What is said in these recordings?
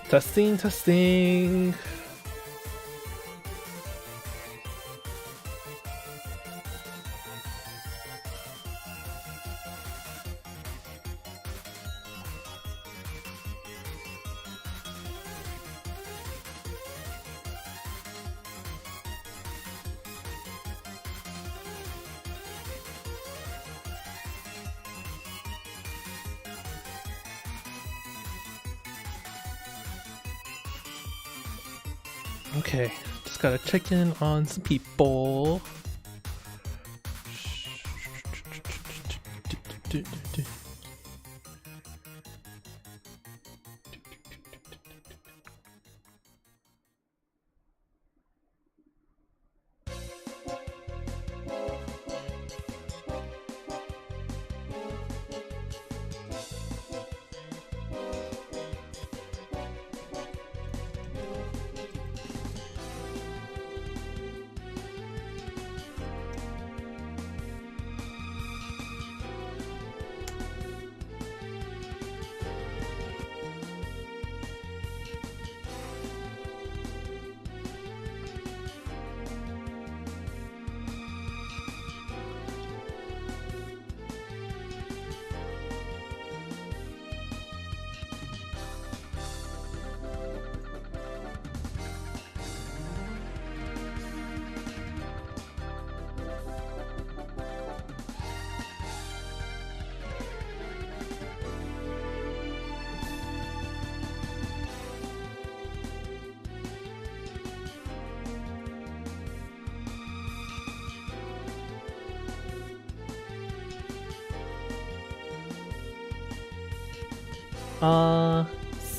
Testing, testing. Okay, just gotta check in on some people.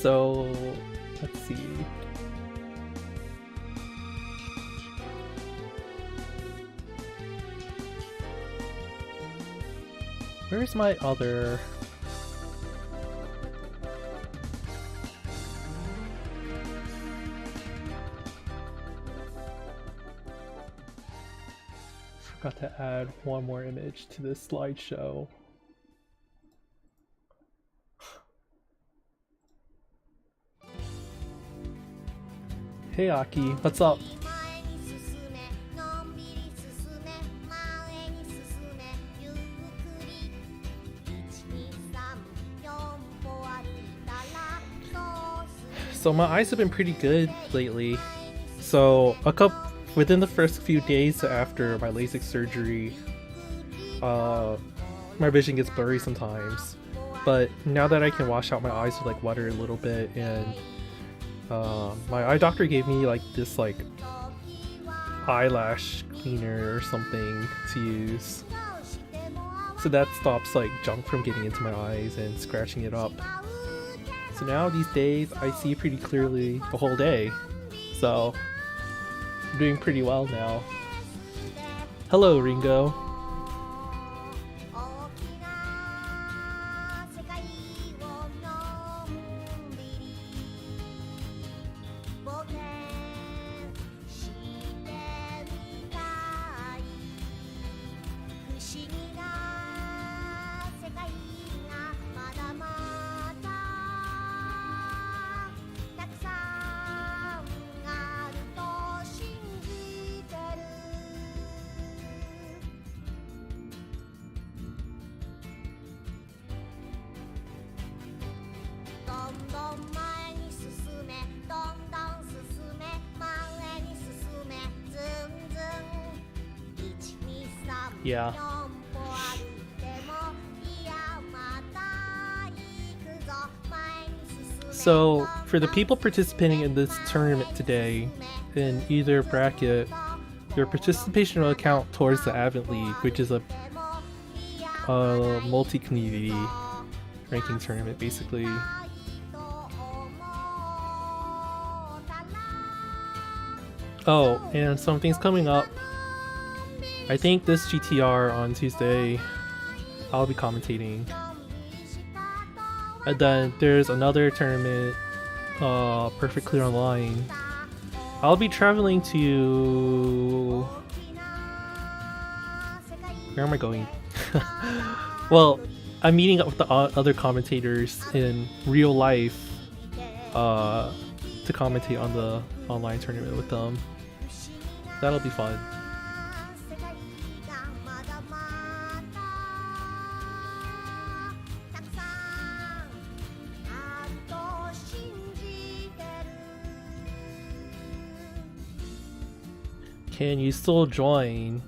So let's see. Where's my other? Forgot to add one more image to this slideshow. Hey Aki, what's up? So my eyes have been pretty good lately. So within the first few days after my Lasik surgery, my vision gets blurry sometimes. But now that I can wash out my eyes with like water a little bit, and my eye doctor gave me like this like eyelash cleaner or something to use, so that stops like junk from getting into my eyes and scratching it up. So now these days I see pretty clearly the whole day, so I'm doing pretty well now. Hello Ringo. Yeah. So, for the people participating in this tournament today, in either bracket, your participation will count towards the Advent League, which is a multi-community ranking tournament, basically. Oh, and something's coming up. I think this GTR on Tuesday, I'll be commentating. And then there's another tournament, Perfect Clear Online. I'll be traveling to... Where am I going? Well, I'm meeting up with the other commentators in real life to commentate on the online tournament with them. That'll be fun. Can you still join?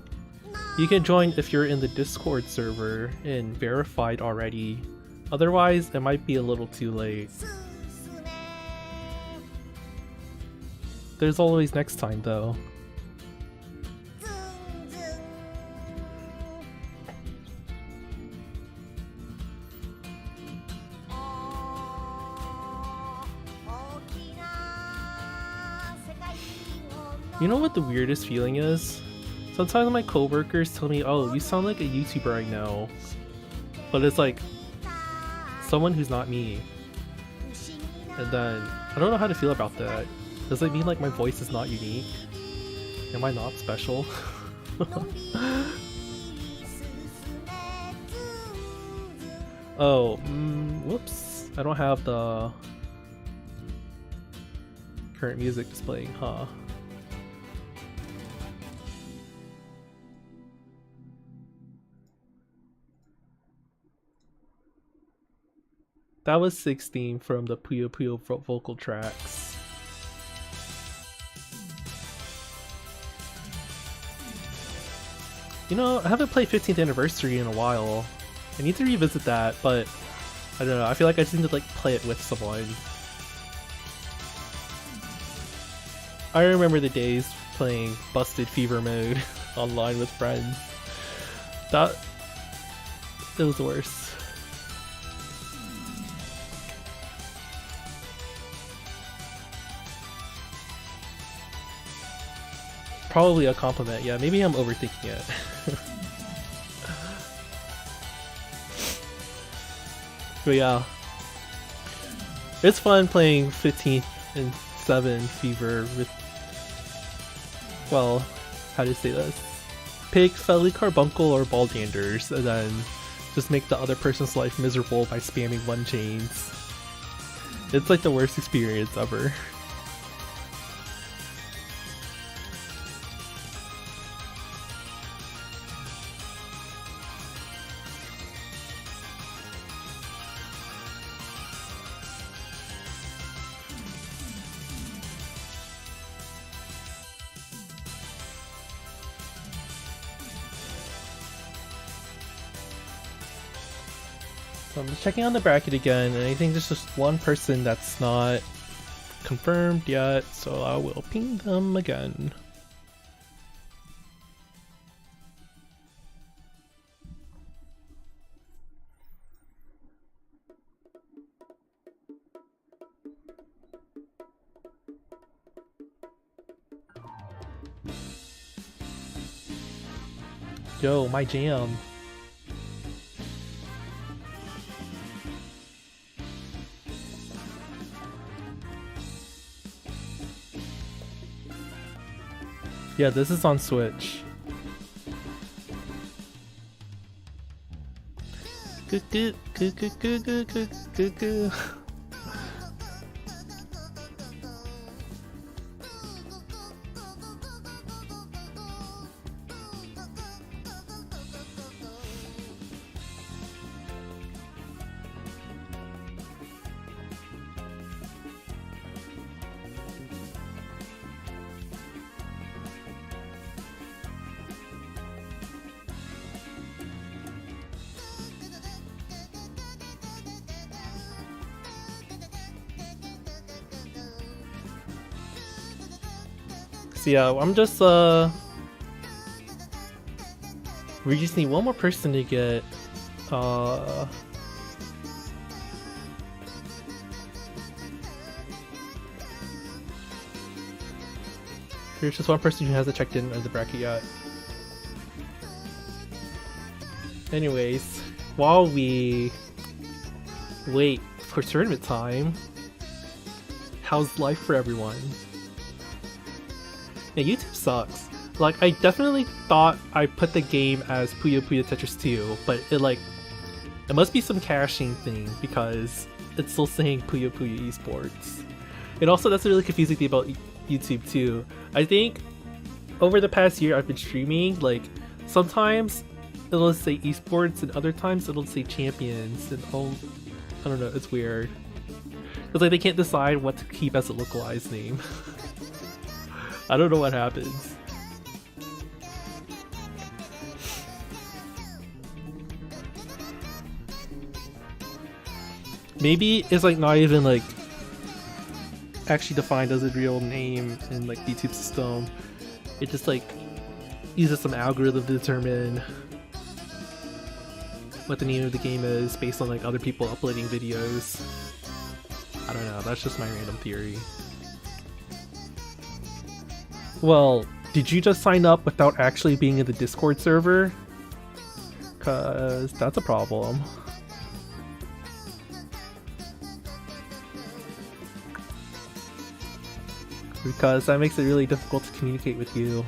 You can join if you're in the Discord server and verified already. Otherwise, it might be a little too late. There's always next time though. You know what the weirdest feeling is? Sometimes my coworkers tell me, oh, you sound like a YouTuber right now. But it's like someone who's not me. And then I don't know how to feel about that. Does it mean like my voice is not unique? Am I not special? Oh, whoops. I don't have the current music displaying, huh? That was 16 from the Puyo Puyo vocal tracks. You know, I haven't played 15th Anniversary in a while. I need to revisit that, but I don't know, I feel like I just need to like play it with someone. I remember the days playing Busted Fever mode online with friends. It was the worst. Probably a compliment, yeah, maybe I'm overthinking it. But yeah, it's fun playing 15th and 7 Fever with, well, how to say this? Pick Felly Carbuncle or Baldanders and then just make the other person's life miserable by spamming one chains. It's like the worst experience ever. So I'm just checking on the bracket again, and I think there's just one person that's not confirmed yet, so I will ping them again. Yo, my jam. Yeah, this is on Switch. So yeah, I'm just we just need one more person to get there's just one person who hasn't checked in as the bracket yet. Anyways, while we wait for tournament time, how's life for everyone? Yeah, YouTube sucks. Like, I definitely thought I put the game as Puyo Puyo Tetris 2, but it must be some caching thing because it's still saying Puyo Puyo Esports. And also, that's a really confusing thing about YouTube too. I think over the past year I've been streaming, like sometimes it'll say esports and other times it'll say champions, and I don't know, it's weird. It's like they can't decide what to keep as a localized name. I don't know what happens. Maybe it's like not even like actually defined as a real name in like the YouTube system. It just like uses some algorithm to determine what the name of the game is based on like other people uploading videos. I don't know, that's just my random theory. Well, did you just sign up without actually being in the Discord server? Cause that's a problem. Because that makes it really difficult to communicate with you.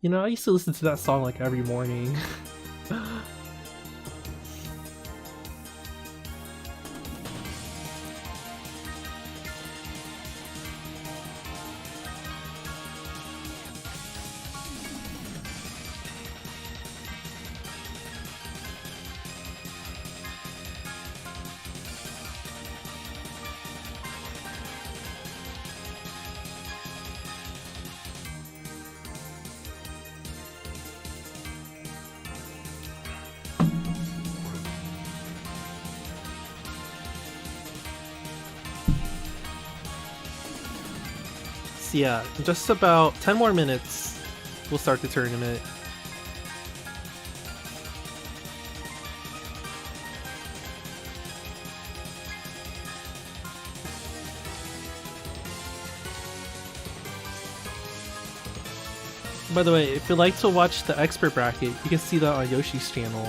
You know, I used to listen to that song like every morning. Yeah, in just about 10 more minutes, we'll start the tournament. By the way, if you'd like to watch the expert bracket, you can see that on Yoshi's channel.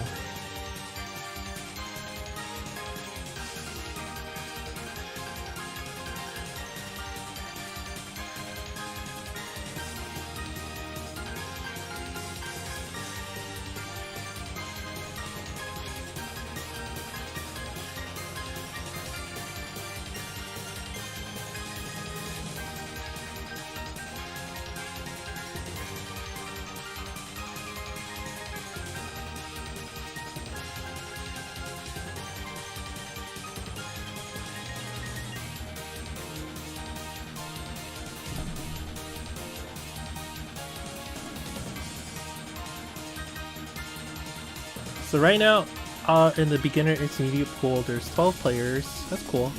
So right now, in the beginner intermediate pool, there's 12 players. That's cool.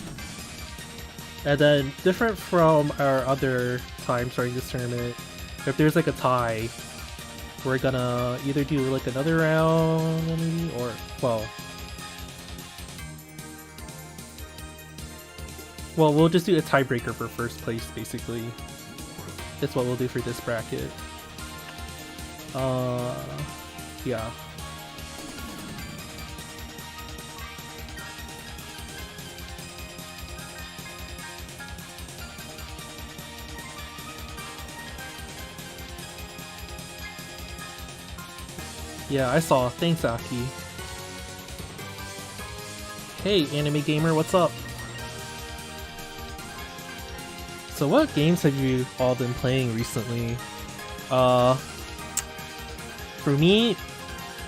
And then, different from our other times during this tournament, if there's like a tie, we're gonna either do like another round, maybe, or, well, we'll just do a tiebreaker for first place, basically. That's what we'll do for this bracket. Yeah. Yeah, I saw. Thanks, Aki. Hey, anime gamer, what's up? So what games have you all been playing recently? For me,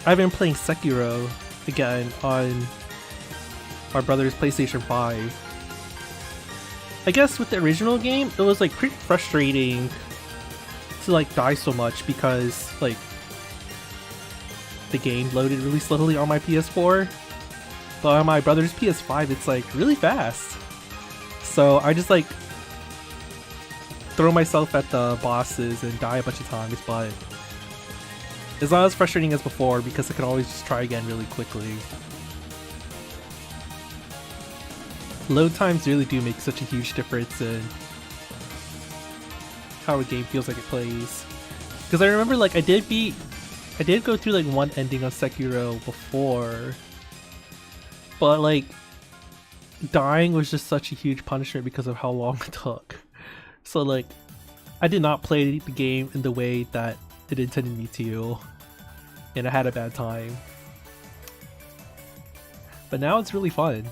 I've been playing Sekiro again on my brother's PlayStation 5. I guess with the original game, it was like pretty frustrating to like die so much because like the game loaded really slowly on my PS4. But on my brother's PS5, it's like really fast. So I just like throw myself at the bosses and die a bunch of times, but it's not as frustrating as before because I can always just try again really quickly. Load times really do make such a huge difference in how a game feels like it plays. Because I remember like I did go through like one ending of Sekiro before, but like dying was just such a huge punishment because of how long it took. So like I did not play the game in the way that it intended me to, and I had a bad time. But now it's really fun.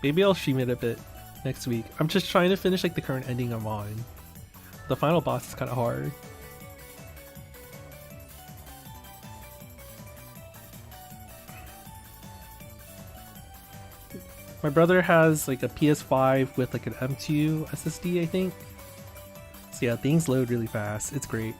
Maybe I'll stream it a bit next week. I'm just trying to finish like the current ending I'm on. The final boss is kind of hard. My brother has like a PS5 with like an M2 SSD, I think. So yeah, things load really fast. It's great.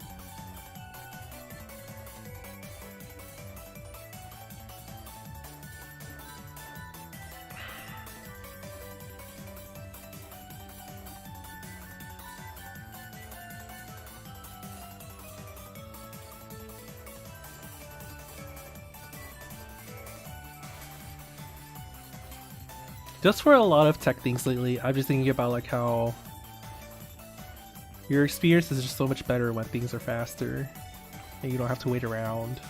Just for a lot of tech things lately, I'm just thinking about like how your experience is just so much better when things are faster and you don't have to wait around.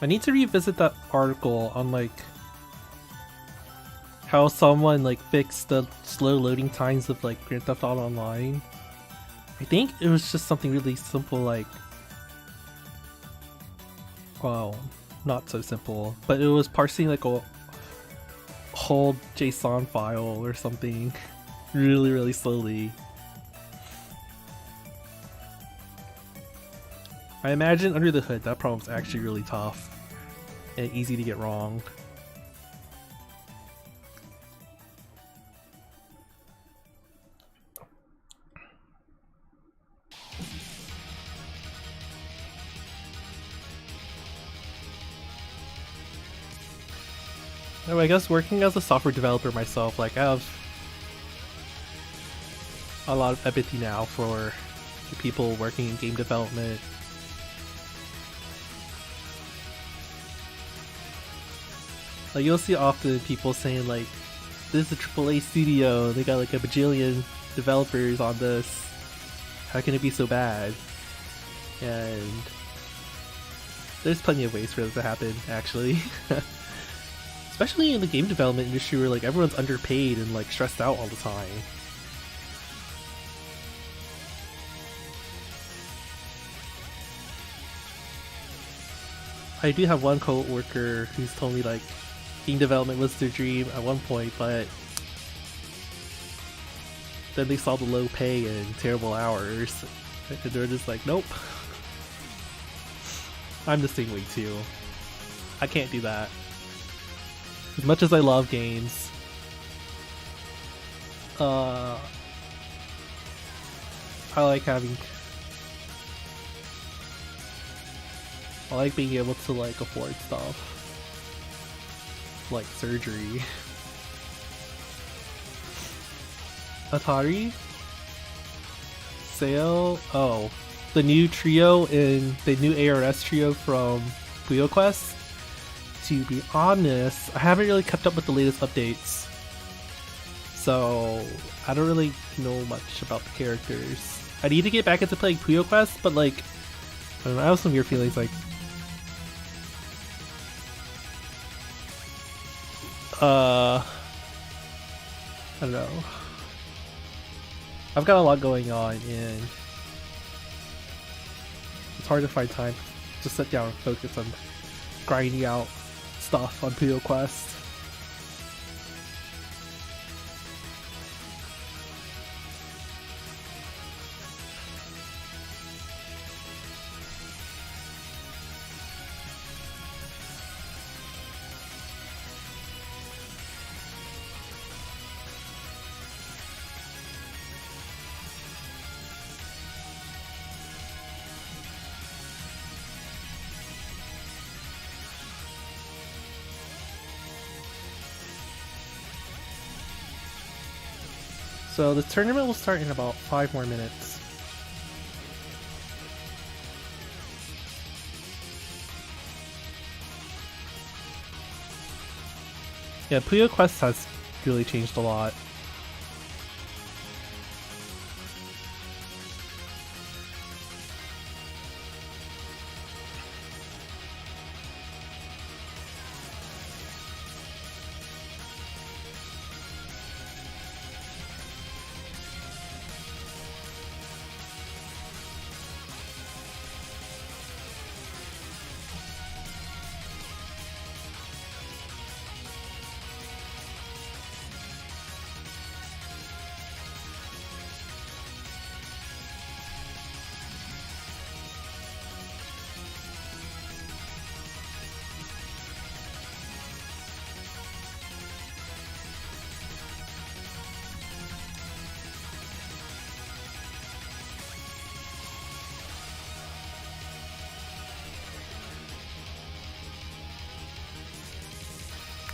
I need to revisit that article on like how someone like fixed the slow loading times of like Grand Theft Auto Online. I think it was just something really simple like, well, not so simple, but it was parsing like a whole JSON file or something really slowly. I imagine under the hood that problem's actually really tough and easy to get wrong. I guess working as a software developer myself, like I have a lot of empathy now for the people working in game development. Like you'll see often people saying like, this is a AAA studio, they got like a bajillion developers on this, how can it be so bad? And there's plenty of ways for this to happen, actually. Especially in the game development industry where like everyone's underpaid and like stressed out all the time. I do have one co-worker who's told me like game development was their dream at one point, but then they saw the low pay and terrible hours and they're just like, nope. I'm the same way too. I can't do that. As much as I love games, I like being able to like afford stuff like surgery. Atari sale. Oh, the new trio in the new ARS trio from Puyo Quest. To be honest, I haven't really kept up with the latest updates, so I don't really know much about the characters. I need to get back into playing Puyo Quest, but like, I don't know, I have some weird feelings like I don't know. I've got a lot going on and it's hard to find time to sit down and focus on grinding out stuff on Puyo Quest. So the tournament will start in about 5 more minutes. Yeah, Puyo Quest has really changed a lot.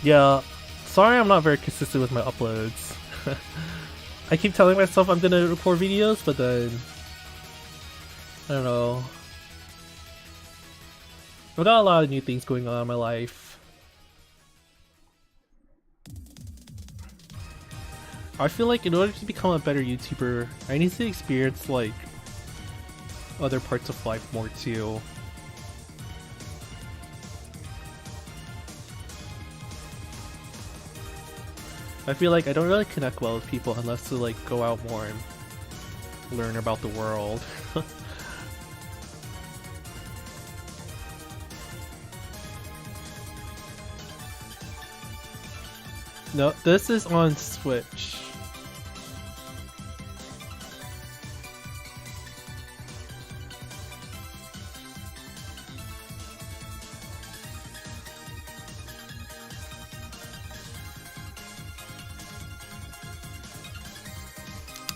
Yeah, sorry I'm not very consistent with my uploads. I keep telling myself I'm gonna record videos, but then I don't know. I've got a lot of new things going on in my life. I feel like in order to become a better YouTuber, I need to experience like other parts of life more too. I feel like I don't really connect well with people unless to like go out more and learn about the world. No, this is on Switch.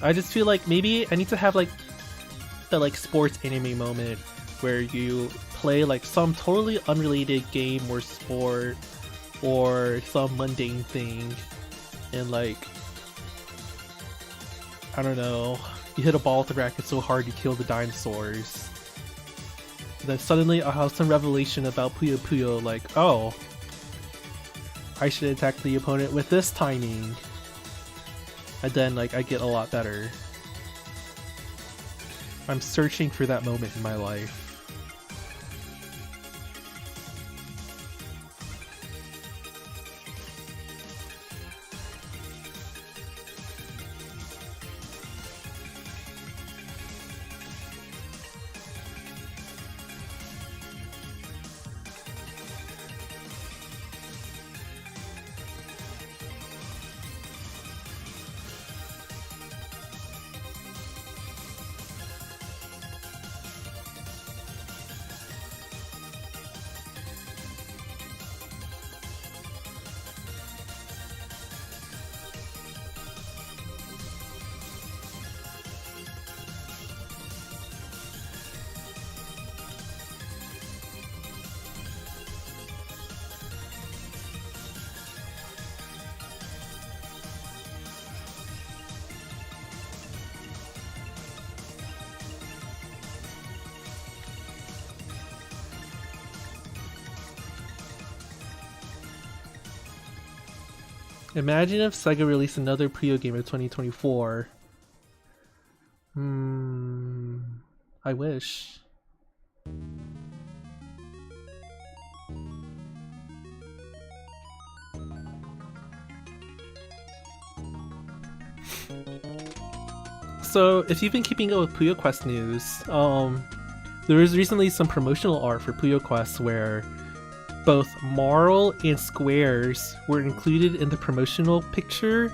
I just feel like maybe I need to have like the like sports anime moment where you play like some totally unrelated game or sport or some mundane thing and like I don't know, you hit a ball with the racket so hard you kill the dinosaurs. And then suddenly I'll have some revelation about Puyo Puyo like, oh, I should attack the opponent with this timing. And then like I get a lot better. I'm searching for that moment in my life. Imagine if Sega released another Puyo game in 2024. I wish. So, if you've been keeping up with Puyo Quest news, there was recently some promotional art for Puyo Quest where both Marl and Squares were included in the promotional picture,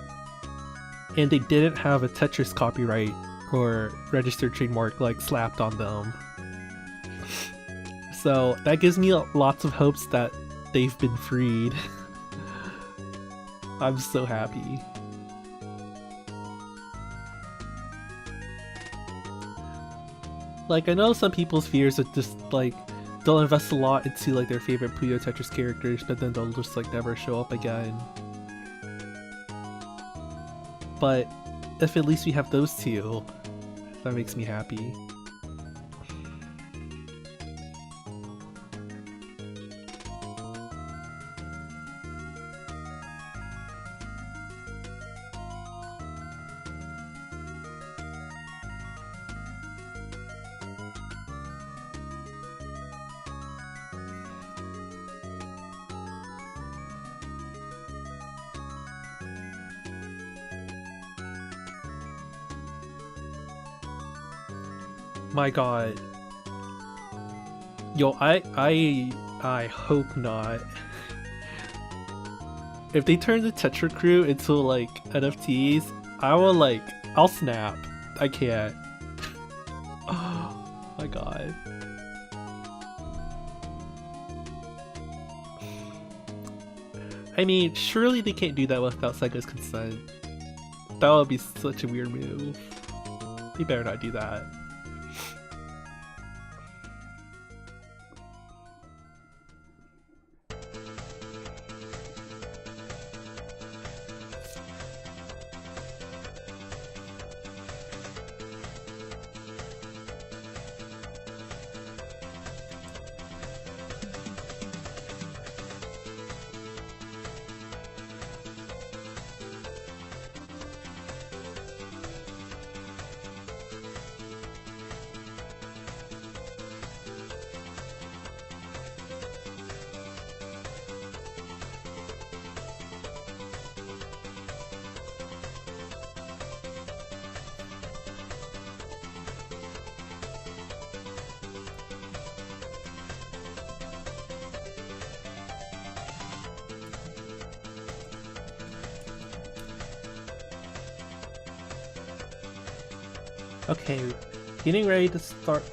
and they didn't have a Tetris copyright or registered trademark like slapped on them. So that gives me lots of hopes that they've been freed. I'm so happy. Like, I know some people's fears are just like they'll invest a lot into like their favorite Puyo Tetris characters, but then they'll just like never show up again. But if at least we have those two, that makes me happy. My god. Yo, I hope not. If they turn the Tetra crew into like NFTs, I'll snap. I can't. Oh my god. I mean, surely they can't do that without Sega's consent. That would be such a weird move. They better not do that. Okay, getting ready to start.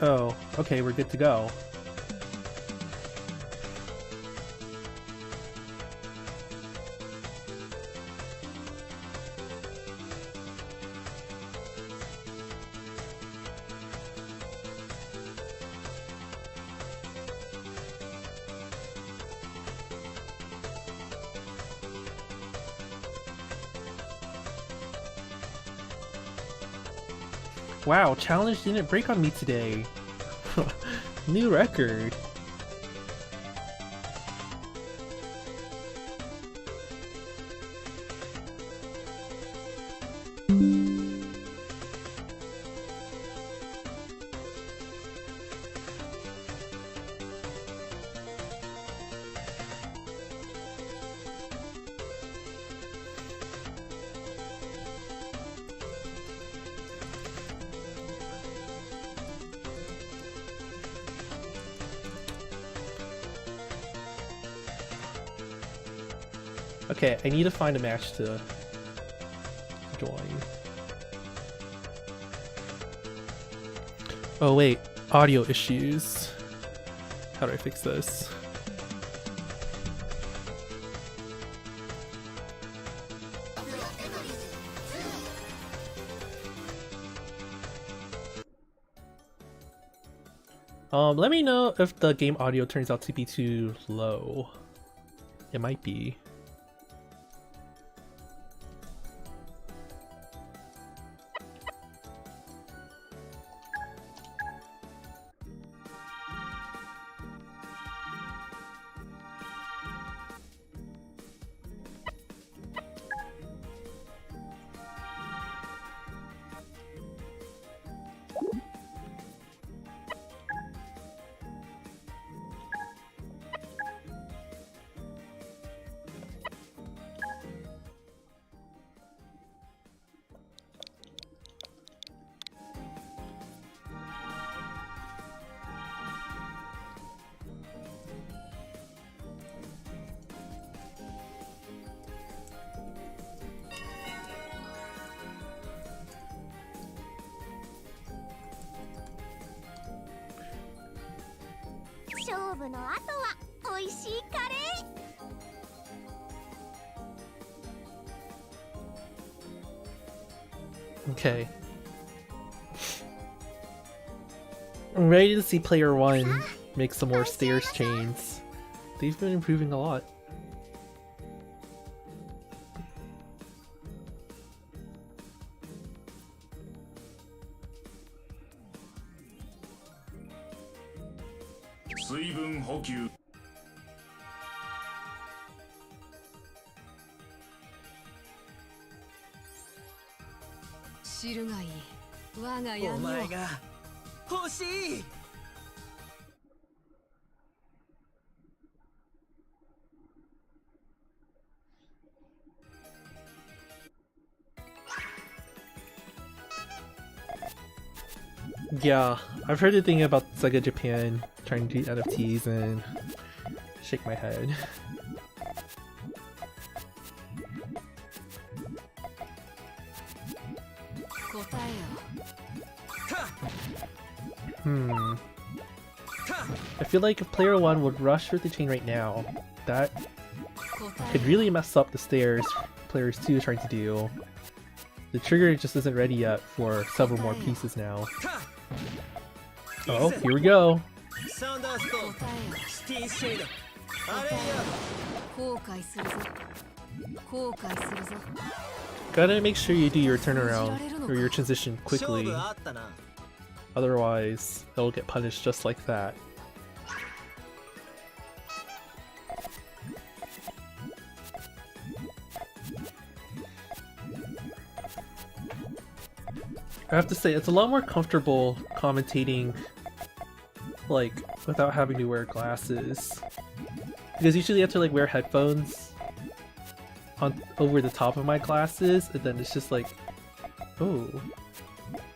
Oh, okay, we're good to go. Wow, challenge didn't break on me today. New record. Okay, I need to find a match to join. Oh wait, audio issues. How do I fix this? Let me know if the game audio turns out to be too low. It might be. 負の後は美味しいカレー。 Okay. I'm ready to see player 1 make some more stairs chains. They've been improving a lot. Yeah, I've heard a thing about Sega Japan trying to do NFTs and shake my head. I feel like if player 1 would rush with the chain right now, that could really mess up the stairs players 2 is trying to do. The trigger just isn't ready yet for several more pieces now. Oh, here we go! Gotta make sure you do your turnaround or your transition quickly. Otherwise, it'll get punished just like that. I have to say, it's a lot more comfortable commentating, like, without having to wear glasses. Because usually I have to, like, wear headphones on over the top of my glasses, and then it's just like, oh.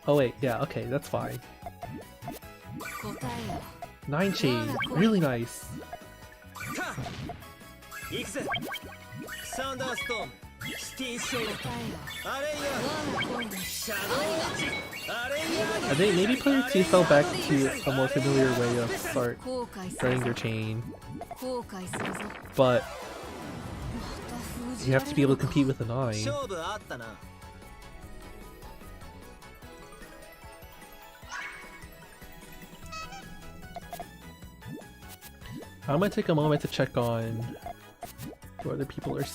Oh wait, yeah, okay, that's fine. 9 chain, really nice. I think maybe player 2 fell back to a more familiar way of starting their chain. But you have to be able to compete with a 9. I might take a moment to check on what other people are.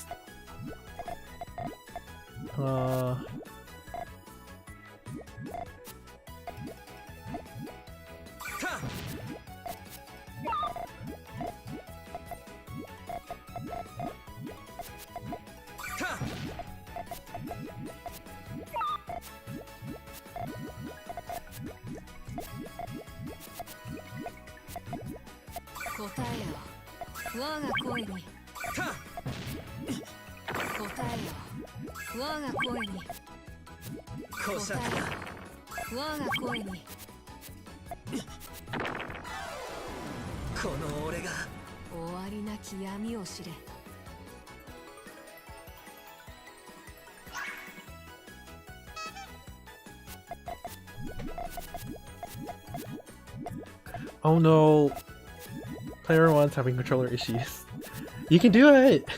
Oh no, player 1's having controller issues. You can do it!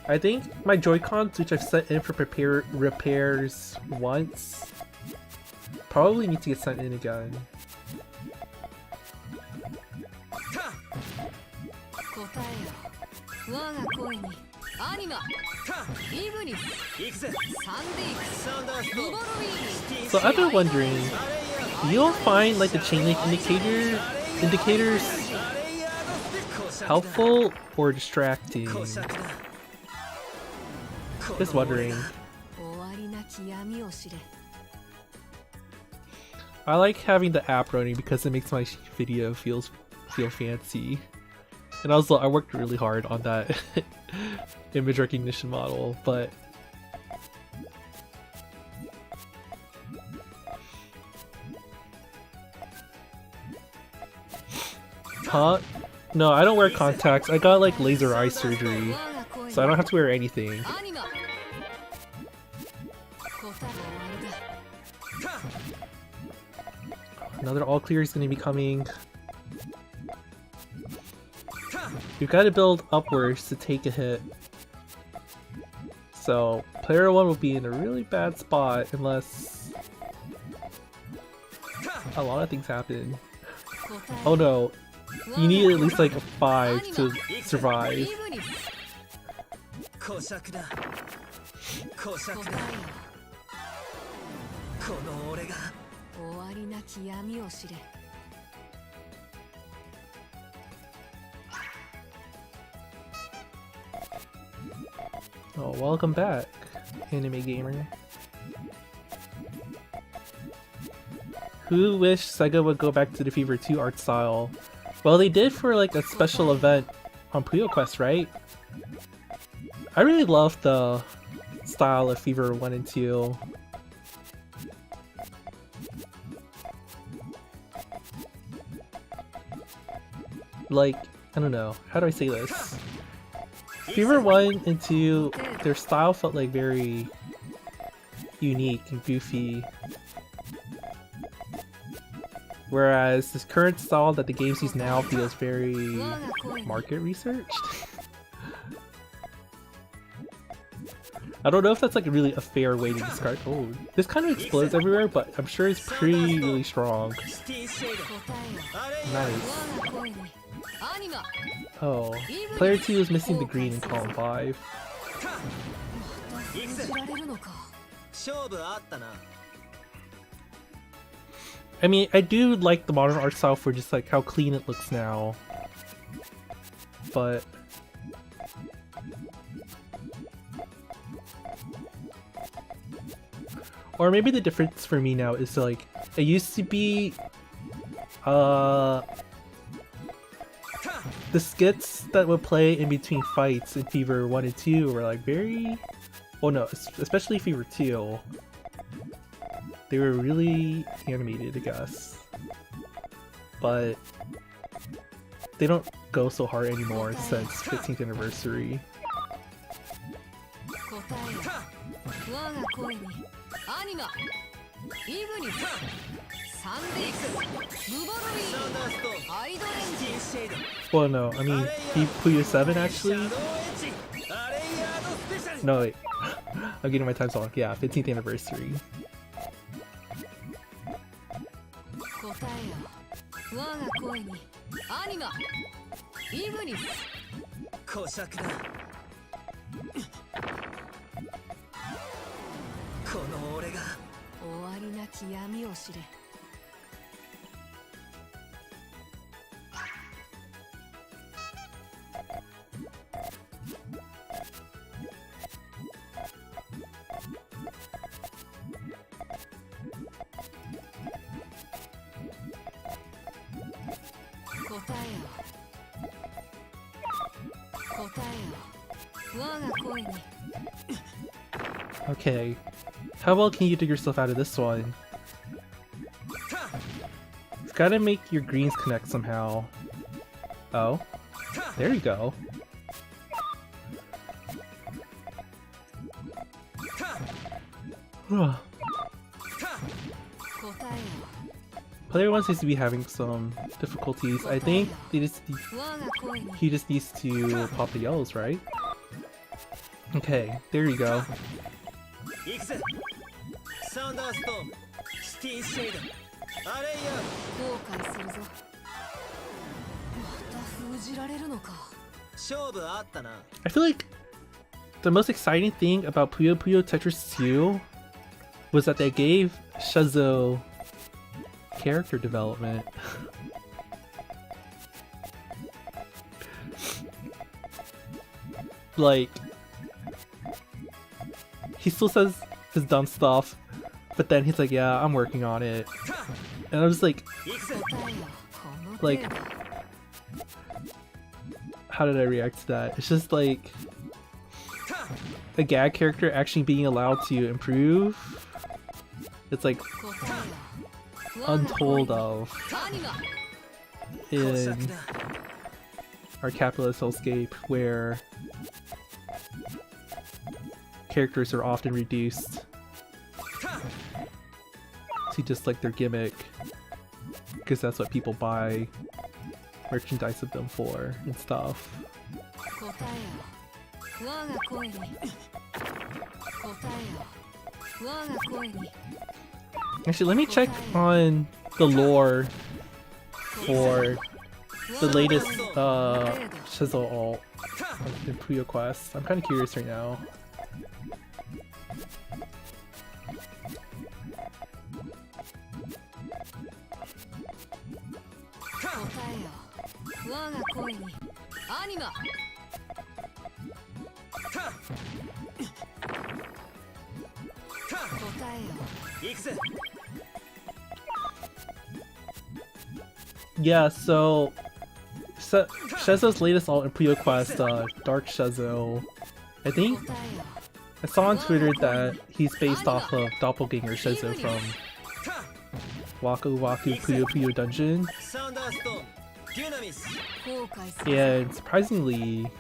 I think my Joy-Cons, which I've set in for repairs once, probably need to get sent in again. So I've been wondering, you don't find like the chain link indicators helpful or distracting? Just wondering. I like having the app running because it makes my video feel fancy. And also, I worked really hard on that image recognition model, but huh? No, I don't wear contacts. I got like laser eye surgery, so I don't have to wear anything. Another all clear is going to be coming. You've got to build upwards to take a hit. So player 1 will be in a really bad spot unless a lot of things happen. Oh no, you need at least like a 5 to survive. Oh, welcome back, anime gamer. Who wished Sega would go back to the Fever 2 art style? Well, they did for like a special event on Puyo Quest, right? I really love the style of Fever 1 and 2. Like, I don't know, how do I say this? Fever 1 and 2, their style felt like very unique and goofy. Whereas this current style that the games use now feels very market researched. I don't know if that's like really a fair way to describe. Oh, this kind of explodes everywhere, but I'm sure it's really strong. Nice. Oh, player 2 is missing the green in column 5. I mean, I do like the modern art style for just like how clean it looks now, but or maybe the difference for me now is like it used to be the skits that would play in between fights in Fever 1 and 2 were like very, well no, especially Fever 2. They were really animated, I guess. But they don't go so hard anymore since 15th anniversary. Well, no, I mean, Puyo 7 actually? No, wait. I'm getting my times wrong. Yeah, 15th anniversary. Okay, how well can you dig yourself out of this one? You've got to make your greens connect somehow. Oh, there you go. Player 1 seems to be having some difficulties. I think he just needs to pop the yellows, right? Okay, there you go. I feel like the most exciting thing about Puyo Puyo Tetris 2 was that they gave Shazo character development. Like, he still says his dumb stuff, but then he's like, yeah, I'm working on it. And I was like, how did I react to that? It's just like a gag character actually being allowed to improve. It's like untold of in our capitalist hellscape where characters are often reduced to just like their gimmick, because that's what people buy merchandise of them for and stuff. Actually, let me check on the lore for the latest Shizzle alt in Puyo Quest. I'm kind of curious right now. Yeah, so Shizzle's latest alt in Puyo Quest, Dark Shizzo, I think I saw on Twitter that he's based off of Doppelganger Shizzo from Waku Waku Puyo Puyo Dungeon. And surprisingly,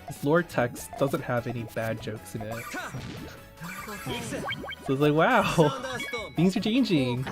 his lore text doesn't have any bad jokes in it. So it's like, wow, things are changing.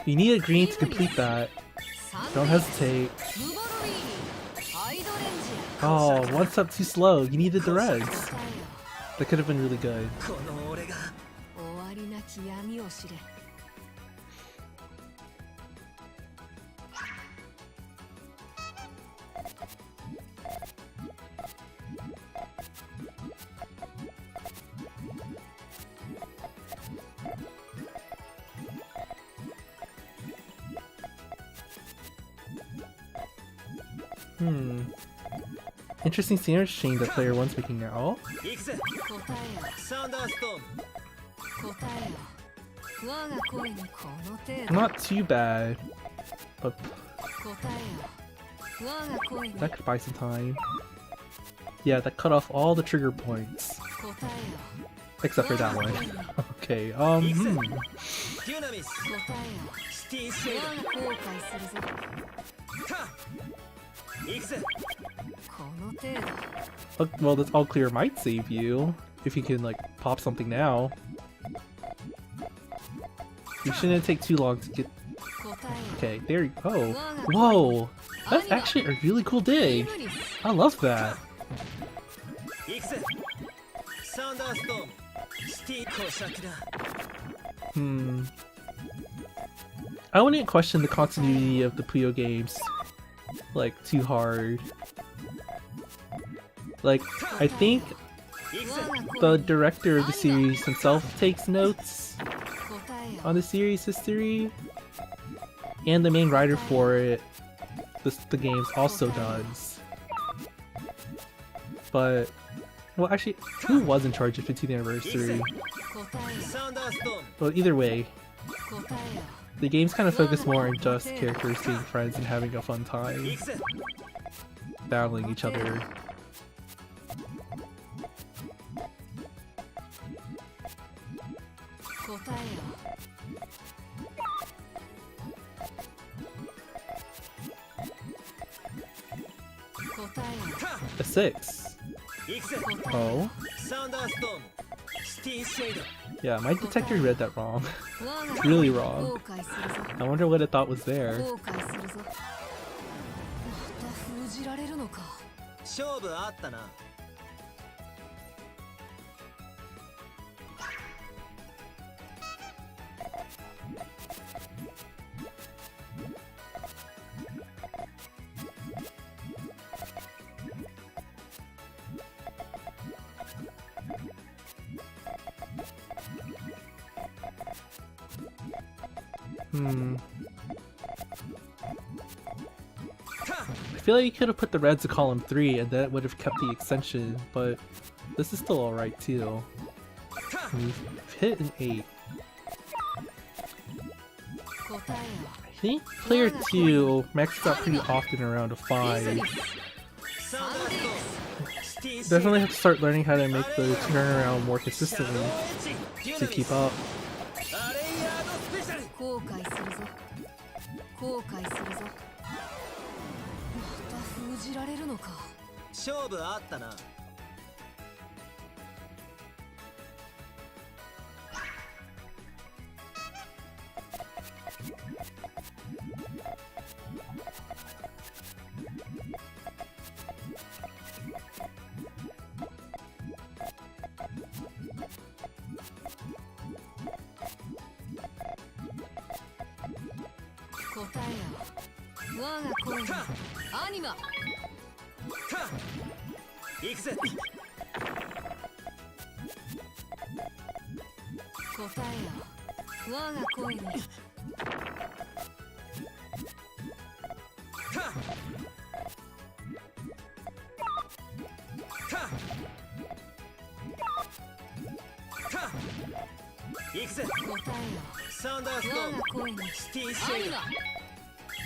You need a green to complete that. Don't hesitate. Oh, one step too slow. You needed the reds. That could have been really good. Interesting scenery change that player 1's making now. Not too bad, but that could buy some time. Yeah, that cut off all the trigger points. Except for that one. Okay, Well, this all clear might save you if you can like pop something now. You shouldn't take too long to get. Okay, there you go. Whoa, that's actually a really cool dig. I love that. I wouldn't question the continuity of the Puyo games like too hard. Like, I think the director of the series himself takes notes on the series history, and the main writer for it, the games, also does. But, well, actually, who was in charge of 15th anniversary? Well, either way, the games kind of focus more on just characters being friends and having a fun time, battling each other. A 6. Oh. Yeah, my detector read that wrong. Really wrong. I wonder what it thought was there. I feel like you could have put the reds to column 3 and that would have kept the extension, but this is still alright too. And you've hit an 8. I think player 2 maxes out pretty often around a 5. Definitely have to start learning how to make the turnaround more consistently to keep up. 後悔するぞ後悔するぞまた封じられるのか勝負あったな答えよ我が声にアニマ行くぜ答えよ我が声に行くぜ答えよサウンダーストーン我が声にシティシェイダー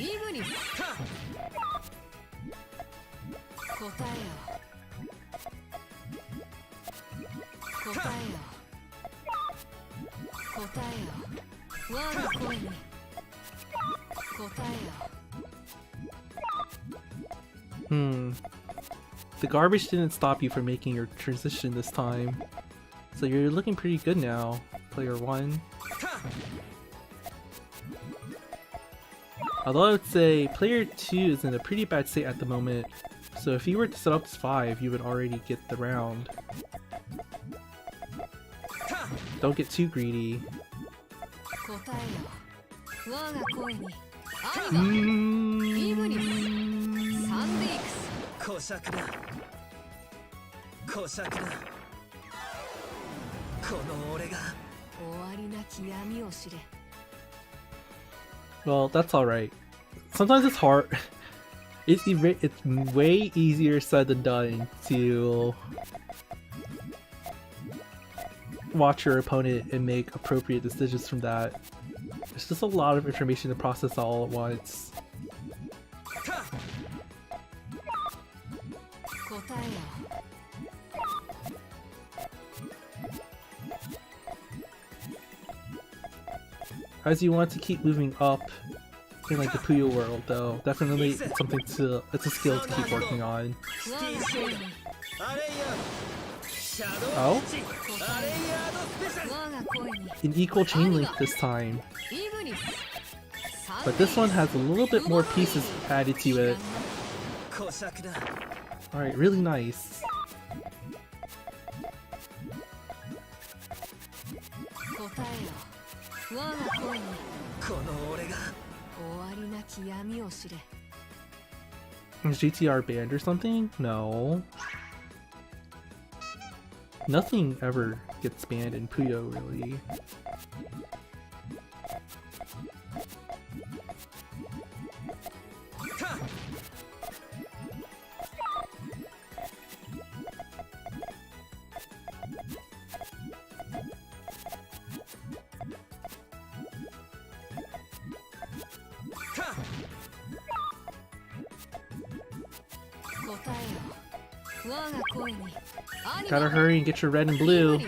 イグニス答えよ答えよ答えよ我が声に答えよ The garbage didn't stop you from making your transition this time. So you're looking pretty good now, player 1. Although I would say player 2 is in a pretty bad state at the moment, so if you were to set up 5, you would already get the round. Don't get too greedy. Well, that's alright. Sometimes it's hard. It's way easier said than done to watch your opponent and make appropriate decisions from that. There's just a lot of information to process all at once. As you want to keep moving up in like the Puyo world though, definitely it's a skill to keep working on. Oh? An equal chain link this time. But this one has a little bit more pieces added to it. Alright, really nice. Is GTR banned or something? No. Nothing ever gets banned in Puyo, really. Gotta hurry and get your red and blue.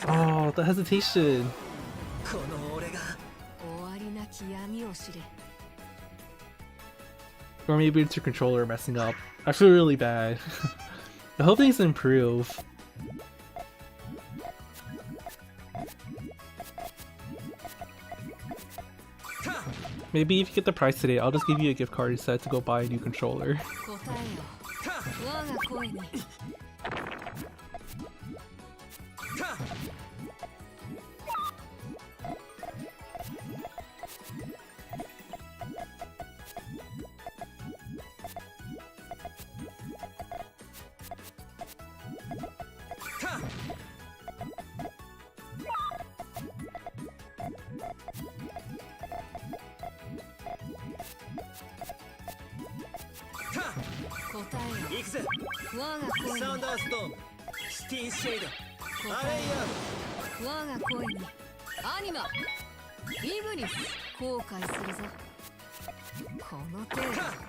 Oh, the hesitation. Or maybe it's your controller messing up. I feel really bad. I hope things improve. Maybe if you get the price today, I'll just give you a gift card instead to go buy a new controller.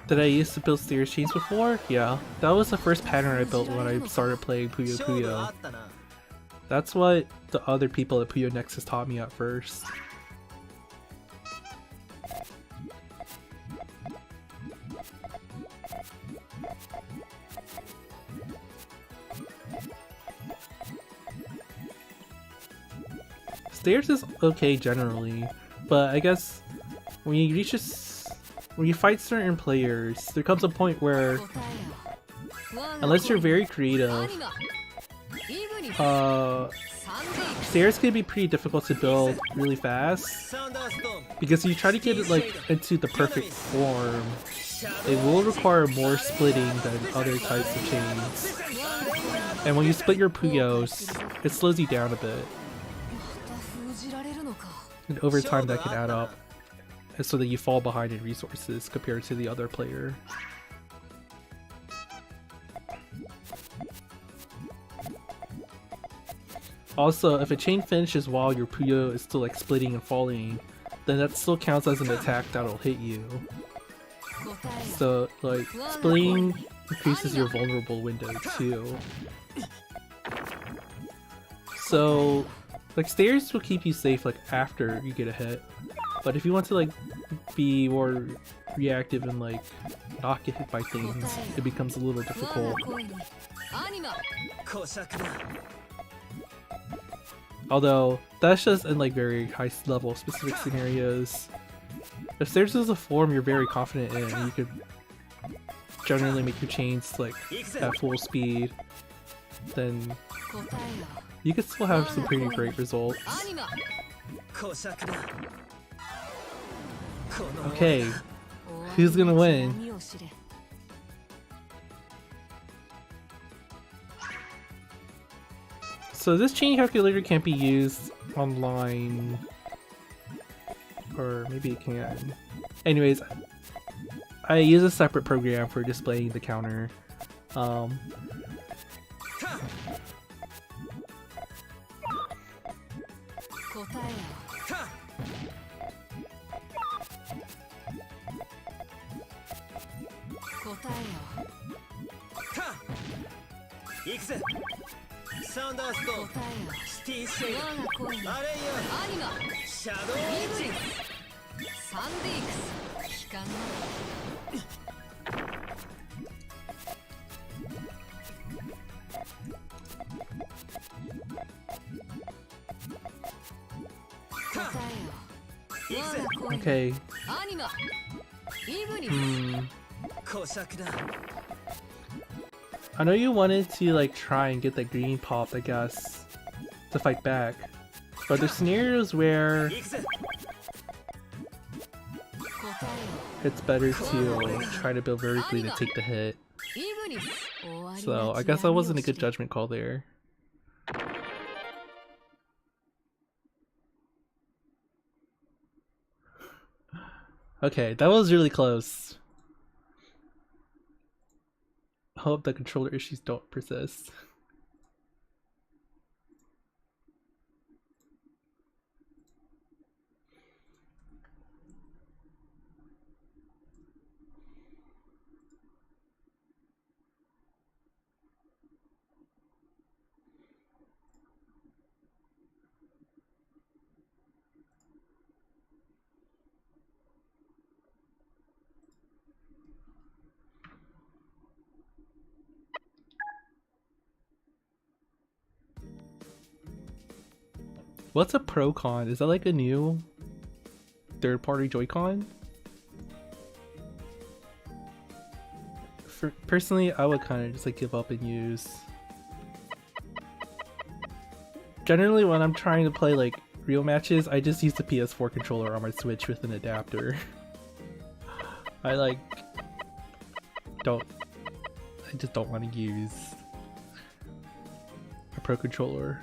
Did I used to build stairs chains before? Yeah, that was the first pattern I built when I started playing Puyo Puyo. That's what the other people at Puyo Nexus taught me at first. Stairs is okay generally, but I guess when you reach when you fight certain players, there comes a point where, unless you're very creative, stairs can be pretty difficult to build really fast, because you try to get it like into the perfect form. It will require more splitting than other types of chains, and when you split your Puyos, it slows you down a bit. And over time that can add up, so that you fall behind in resources compared to the other player. Also, if a chain finishes while your Puyo is still like splitting and falling, then that still counts as an attack that'll hit you. So like, splitting increases your vulnerable window too. So like, stairs will keep you safe like after you get a hit, but if you want to like be more reactive and like not get hit by things, it becomes a little difficult. Although that's just in like very high level specific scenarios. If stairs is a form you're very confident in, you could generally make your chains like at full speed, then you could still have some pretty great results. Okay, who's gonna win? So this chain calculator can't be used online, or maybe it can. Anyways, I use a separate program for displaying the counter. Okay. I know you wanted to like try and get the green pop, I guess, to fight back, but there's scenarios where it's better to try to build vertically to take the hit. So I guess that wasn't a good judgment call there. Okay, that was really close. Hope the controller issues don't persist. What's a Pro-Con? Is that like a new third-party Joy-Con? Personally, I would kind of just like give up and use. Generally, when I'm trying to play like real matches, I just use the PS4 controller on my Switch with an adapter. I just don't want to use a Pro controller.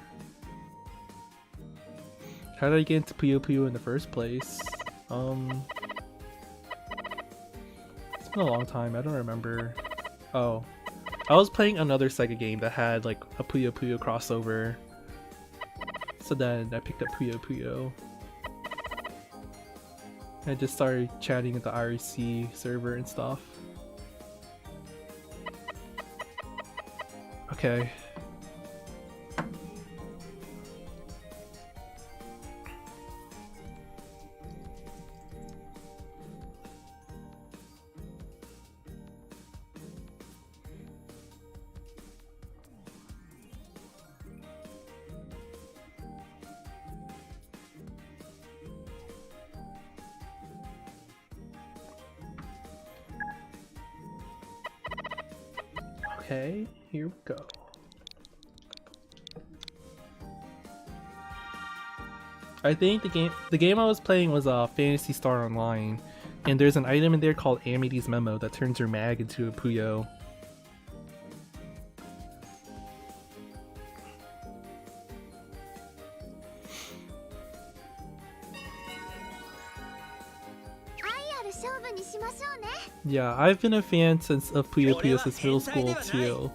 How did I get into Puyo Puyo in the first place? It's been a long time, I don't remember. Oh, I was playing another Sega game that had like a Puyo Puyo crossover. So then I picked up Puyo Puyo. I just started chatting at the IRC server and stuff. Okay. Okay, here we go. I think the game I was playing was Phantasy Star Online, and there's an item in there called Amity's Memo that turns your mag into a Puyo. Yeah, I've been a fan of Puyo Puyo since middle school too.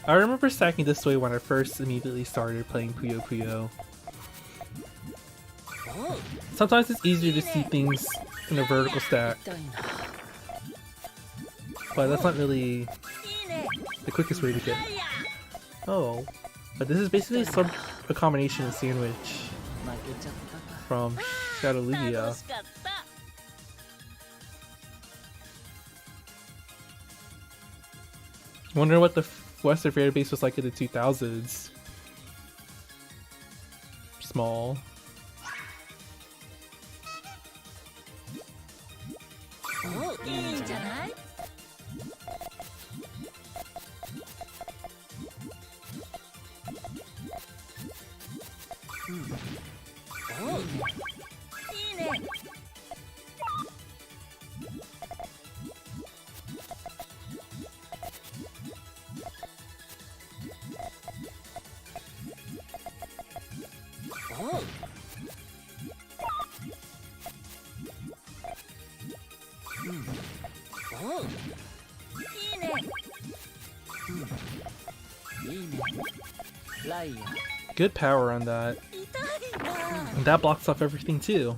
I remember stacking this way when I first immediately started playing Puyo Puyo. Sometimes it's easier to see things in a vertical stack, but that's not really the quickest way to get. Oh, but this is basically a combination of sandwich from Shadowlugia. Wonder what the Western fan base was like in the 2000s. Small. Good power on that. And that blocks off everything too.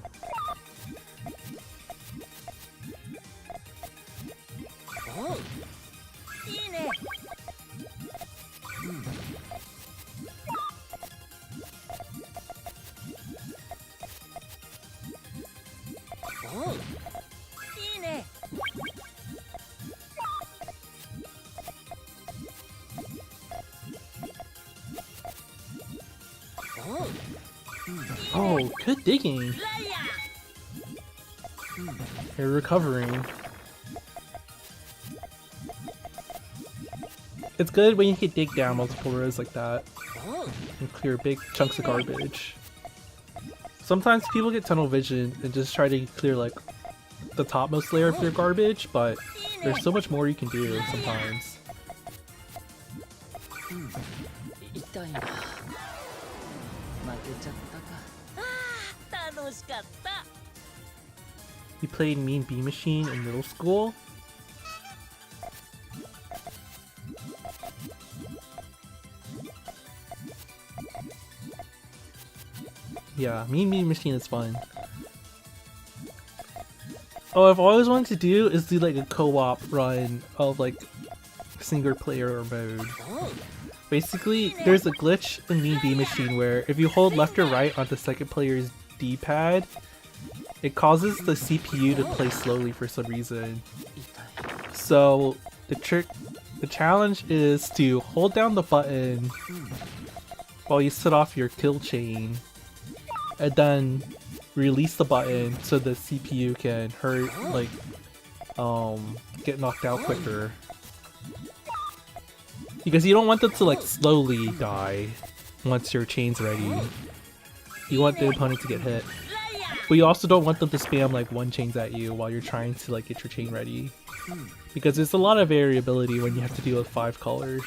Oh, good digging. You're recovering. It's good when you can dig down multiple rows like that and clear big chunks of garbage. Sometimes people get tunnel vision and just try to clear like the topmost layer of their garbage, but there's so much more you can do sometimes. You played Mean Bee Machine in middle school? Yeah, Mean Bee Machine is fun. Oh, I've always wanted to do is do like a co-op run of like single player mode. Basically, there's a glitch in Mean Bee Machine where if you hold left or right on the second player's D-pad, it causes the CPU to play slowly for some reason. So the trick The challenge is to hold down the button while you set off your kill chain, and then release the button so the CPU can get knocked out quicker. Because you don't want them to like slowly die once your chain's ready. You want the opponent to get hit. But you also don't want them to spam like one chains at you while you're trying to like get your chain ready. Because there's a lot of variability when you have to deal with 5 colors.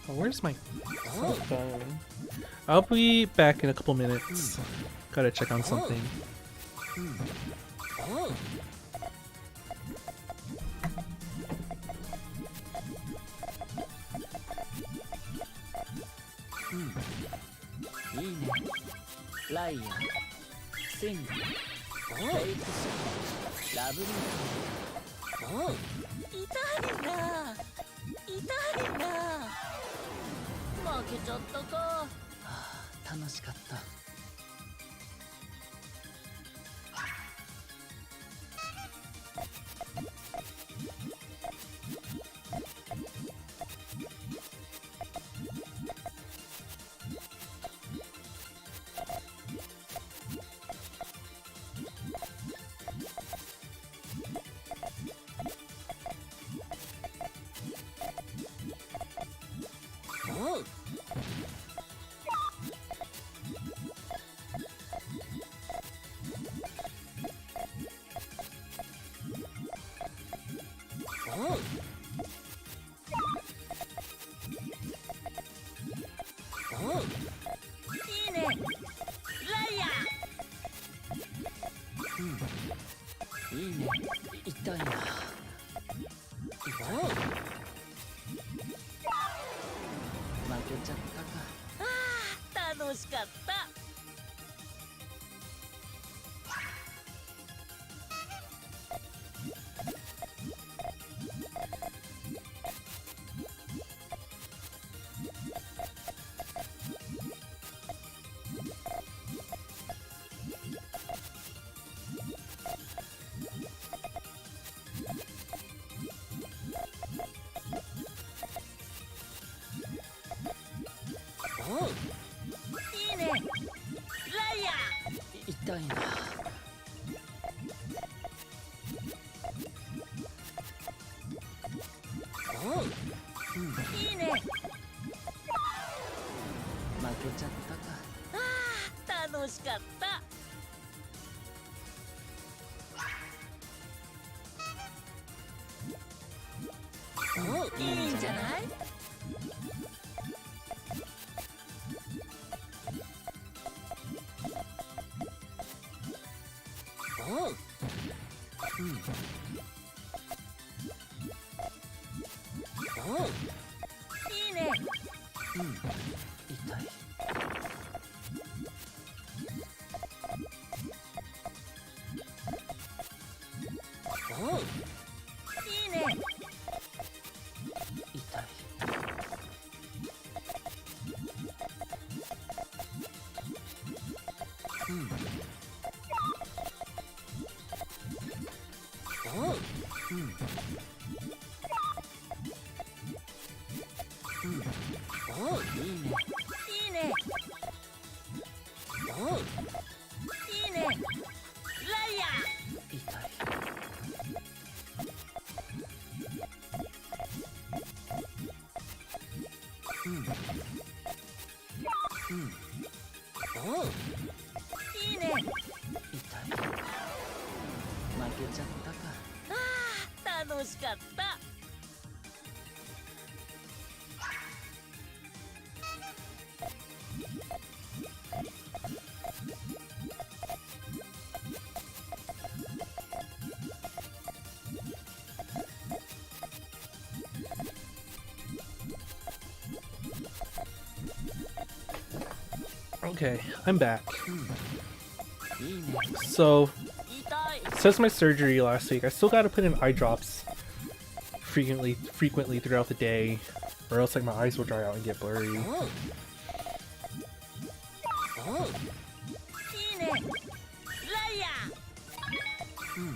Oh, where's my phone? I'll be back in a couple minutes. Gotta check on something. 楽しかった。 Okay, I'm back. So, since my surgery last week, I still gotta put in eye drops frequently throughout the day, or else like my eyes will dry out and get blurry. いいね。ライアー。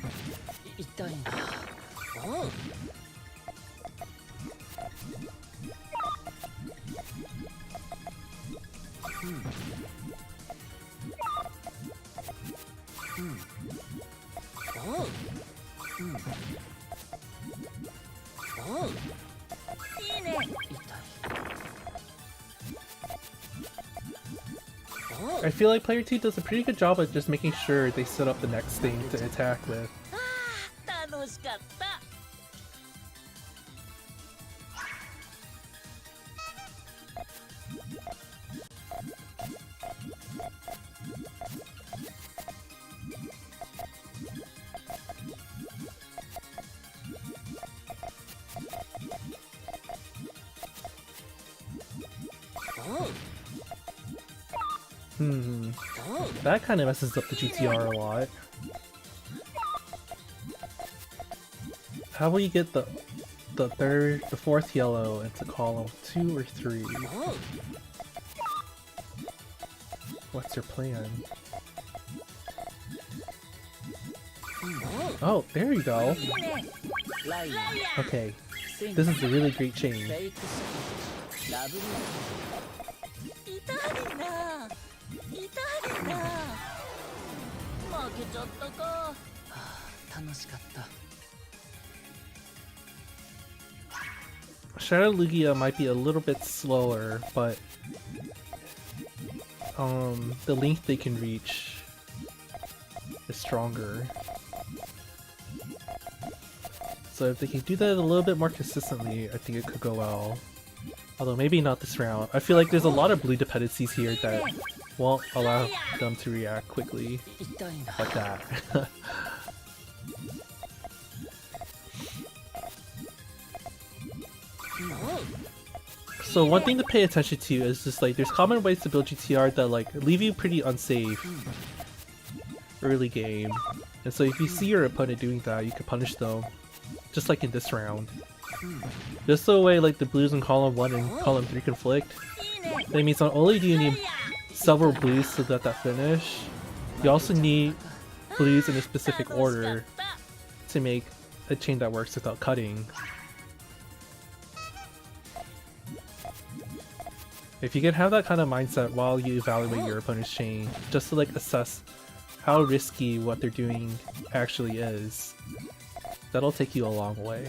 痛いな。いいね。I feel like player 2 does a pretty good job at just making sure they set up the next thing to attack with. 楽しかった。 That kind of messes up the GTR a lot. How will you get the fourth yellow into column 2 or 3? What's your plan? Oh, there you go. Okay, this is a really great chain. 痛いな。痛いな。負けちゃったか。楽しかった。 Shadow Lugia might be a little bit slower, but the length they can reach is stronger. So if they can do that a little bit more consistently, I think it could go well. Although maybe not this round. I feel like there's a lot of blue dependencies here that won't allow them to react quickly like that. So one thing to pay attention to is just like there's common ways to build GTR that like leave you pretty unsafe early game. And so if you see your opponent doing that, you can punish them. Just like in this round. Just the way like the blues in column 1 and column 3 conflict. That means not only do you need several blues to get that finish, you also need blues in a specific order to make a chain that works without cutting. If you can have that kind of mindset while you evaluate your opponent's chain, just to like assess how risky what they're doing actually is, that'll take you a long way.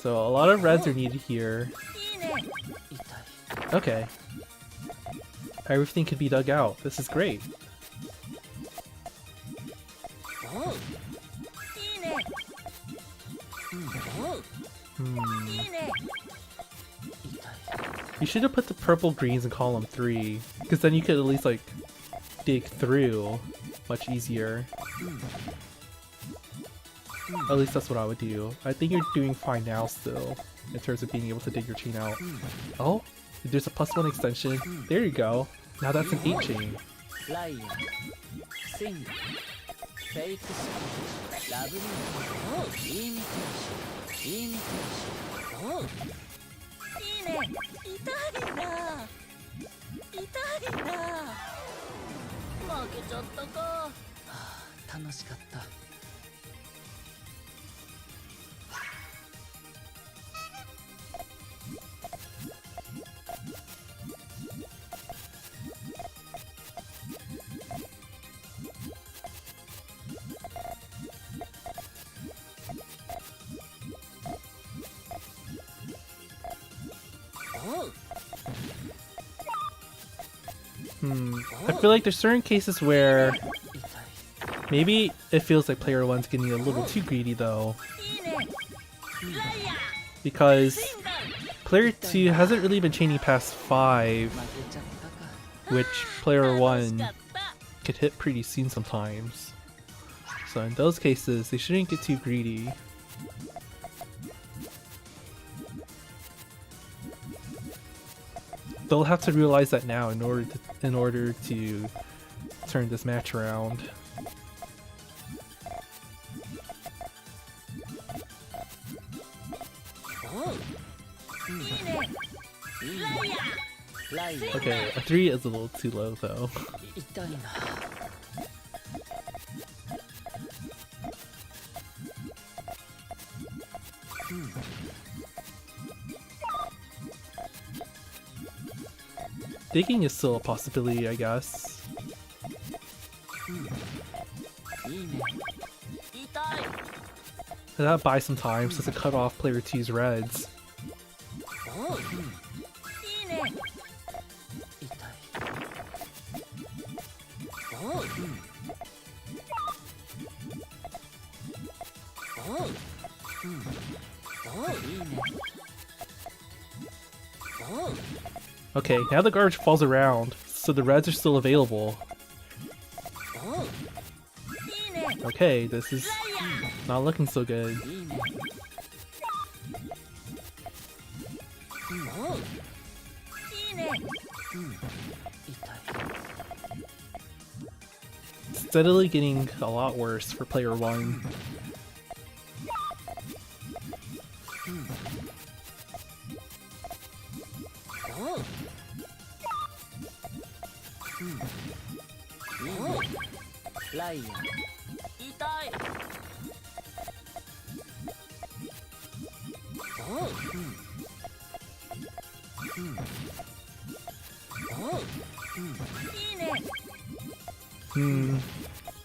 So a lot of reds are needed here. Okay. Everything can be dug out. This is great. You should have put the purple greens in column 3, because then you could at least like dig through much easier. At least that's what I would do. I think you're doing fine now still, in terms of being able to dig your chain out. Oh, there's a +1 extension. There you go. Now that's an 8 chain. I feel like there's certain cases where maybe it feels like player 1's getting a little too greedy though. Because player 2 hasn't really been chaining past 5, which player 1 could hit pretty soon sometimes. So in those cases, they shouldn't get too greedy. They'll have to realize that now in order to turn this match around. Okay, a 3 is a little too low though. Digging is still a possibility, I guess. That buys some time since it cut off player 2's reds. Okay, now the garbage falls around, so the reds are still available. Okay, this is not looking so good. Steadily getting a lot worse for player 1.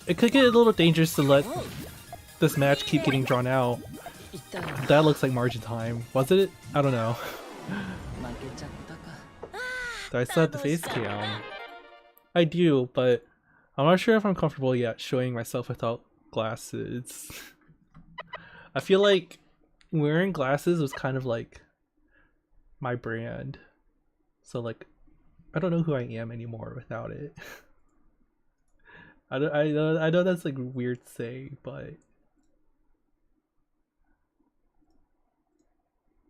It could get a little dangerous to let this match keep getting drawn out. That looks like margin time. Was it? I don't know. Do I still have the face cam? I do, but I'm not sure if I'm comfortable yet showing myself without glasses. I feel like wearing glasses was kind of like my brand. So like, I don't know who I am anymore without it. I know that's like weird to say, but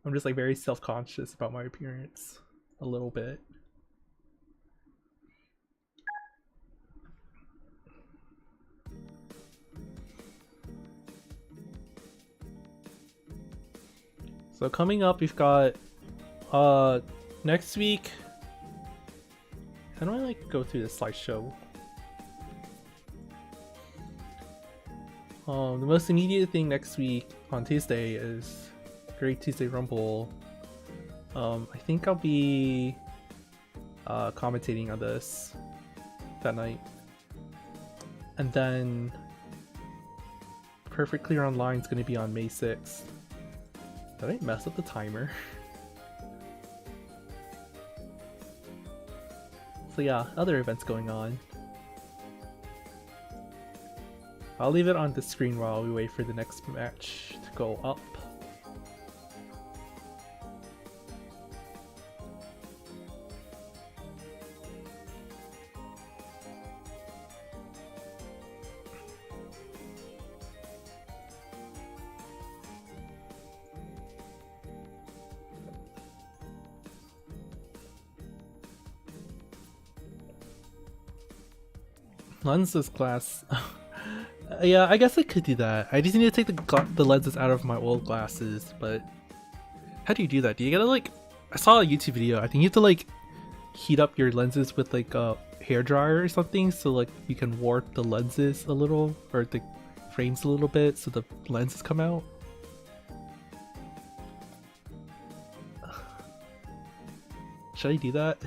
I'm just like very self-conscious about my appearance a little bit. So coming up, we've got next week. How do I like go through this slideshow? The most immediate thing next week on Tuesday is Great Tuesday Rumble. I think I'll be commentating on this that night. And then Perfect Clear Online is going to be on May 6th. Did I mess up the timer? So yeah, other events going on. I'll leave it on the screen while we wait for the next match to go up. Lenses class. Yeah, I guess I could do that. I just need to take the lenses out of my old glasses, but how do you do that? Do you gotta like... I saw a YouTube video. I think you have to like heat up your lenses with like a hairdryer or something, so like you can warp the lenses a little, or the frames a little bit, so the lenses come out. Should I do that?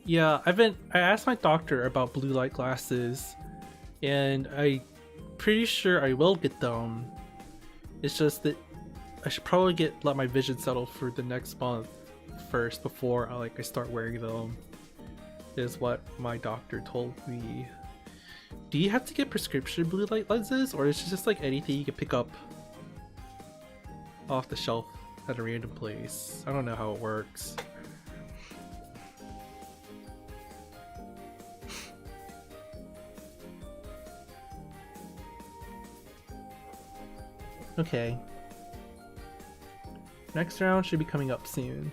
Yeah, I asked my doctor about blue light glasses, and I'm pretty sure I will get them. It's just that I should probably let my vision settle for the next month first before I start wearing them, is what my doctor told me. Do you have to get prescription blue light lenses, or is it just like anything you can pick up off the shelf at a random place? I don't know how it works. Okay. Next round should be coming up soon.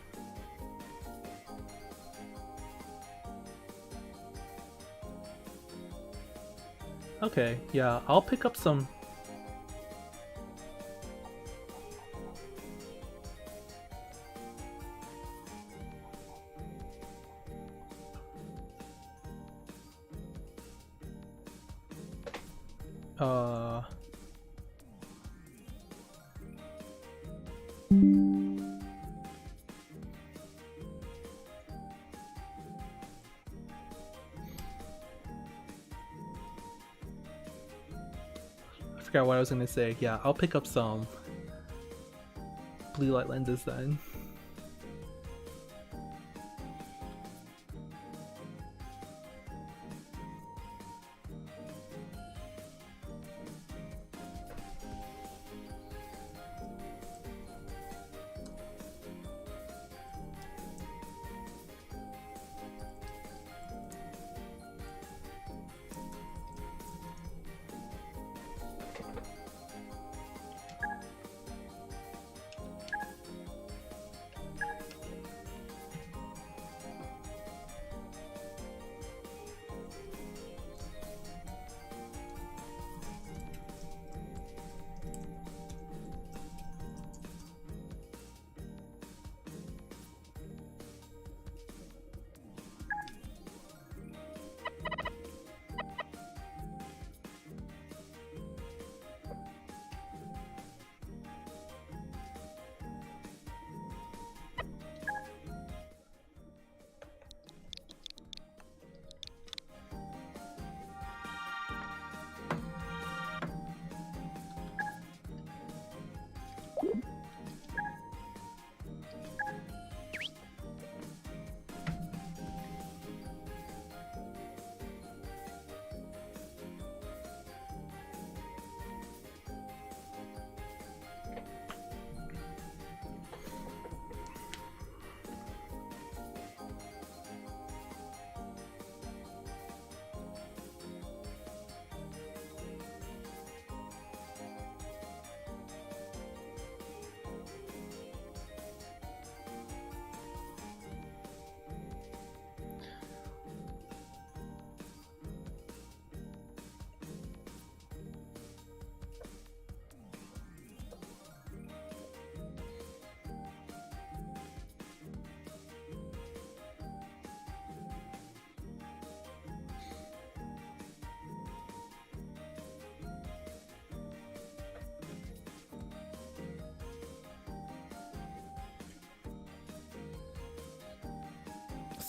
Okay, yeah, I'll pick up some. I forgot what I was gonna say. Yeah, I'll pick up some blue light lenses then.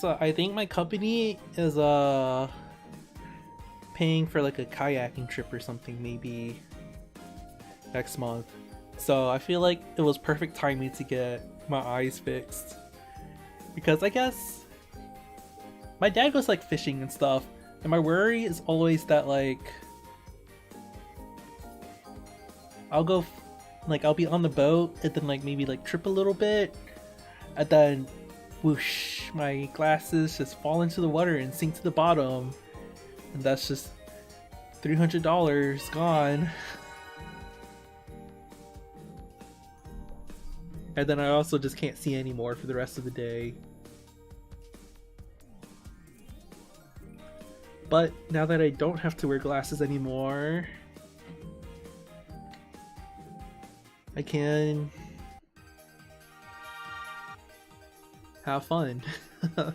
So I think my company is paying for like a kayaking trip or something maybe next month. So I feel like it was perfect timing to get my eyes fixed, because I guess my dad goes like fishing and stuff, and my worry is always that like I'll be on the boat and then like maybe like trip a little bit, and then whoosh, my glasses just fall into the water and sink to the bottom, and that's just $300 gone. And then I also just can't see anymore for the rest of the day. But now that I don't have to wear glasses anymore, I can have fun. I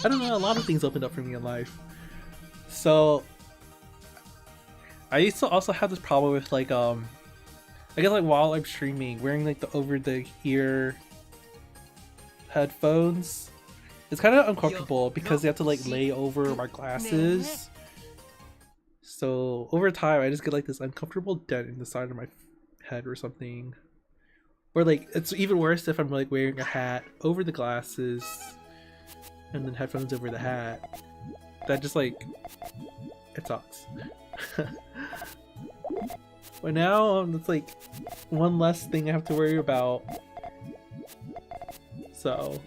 don't know, a lot of things opened up for me in life. So I used to also have this problem with like I guess like while I'm streaming, wearing like the over the ear headphones, It's kind of uncomfortable because you have to like lay over my glasses. So over time, I just get like this uncomfortable dent in the side of my head or something. Or like, it's even worse if I'm like wearing a hat over the glasses and then headphones over the hat. That just like, it sucks. But now it's like one less thing I have to worry about. So.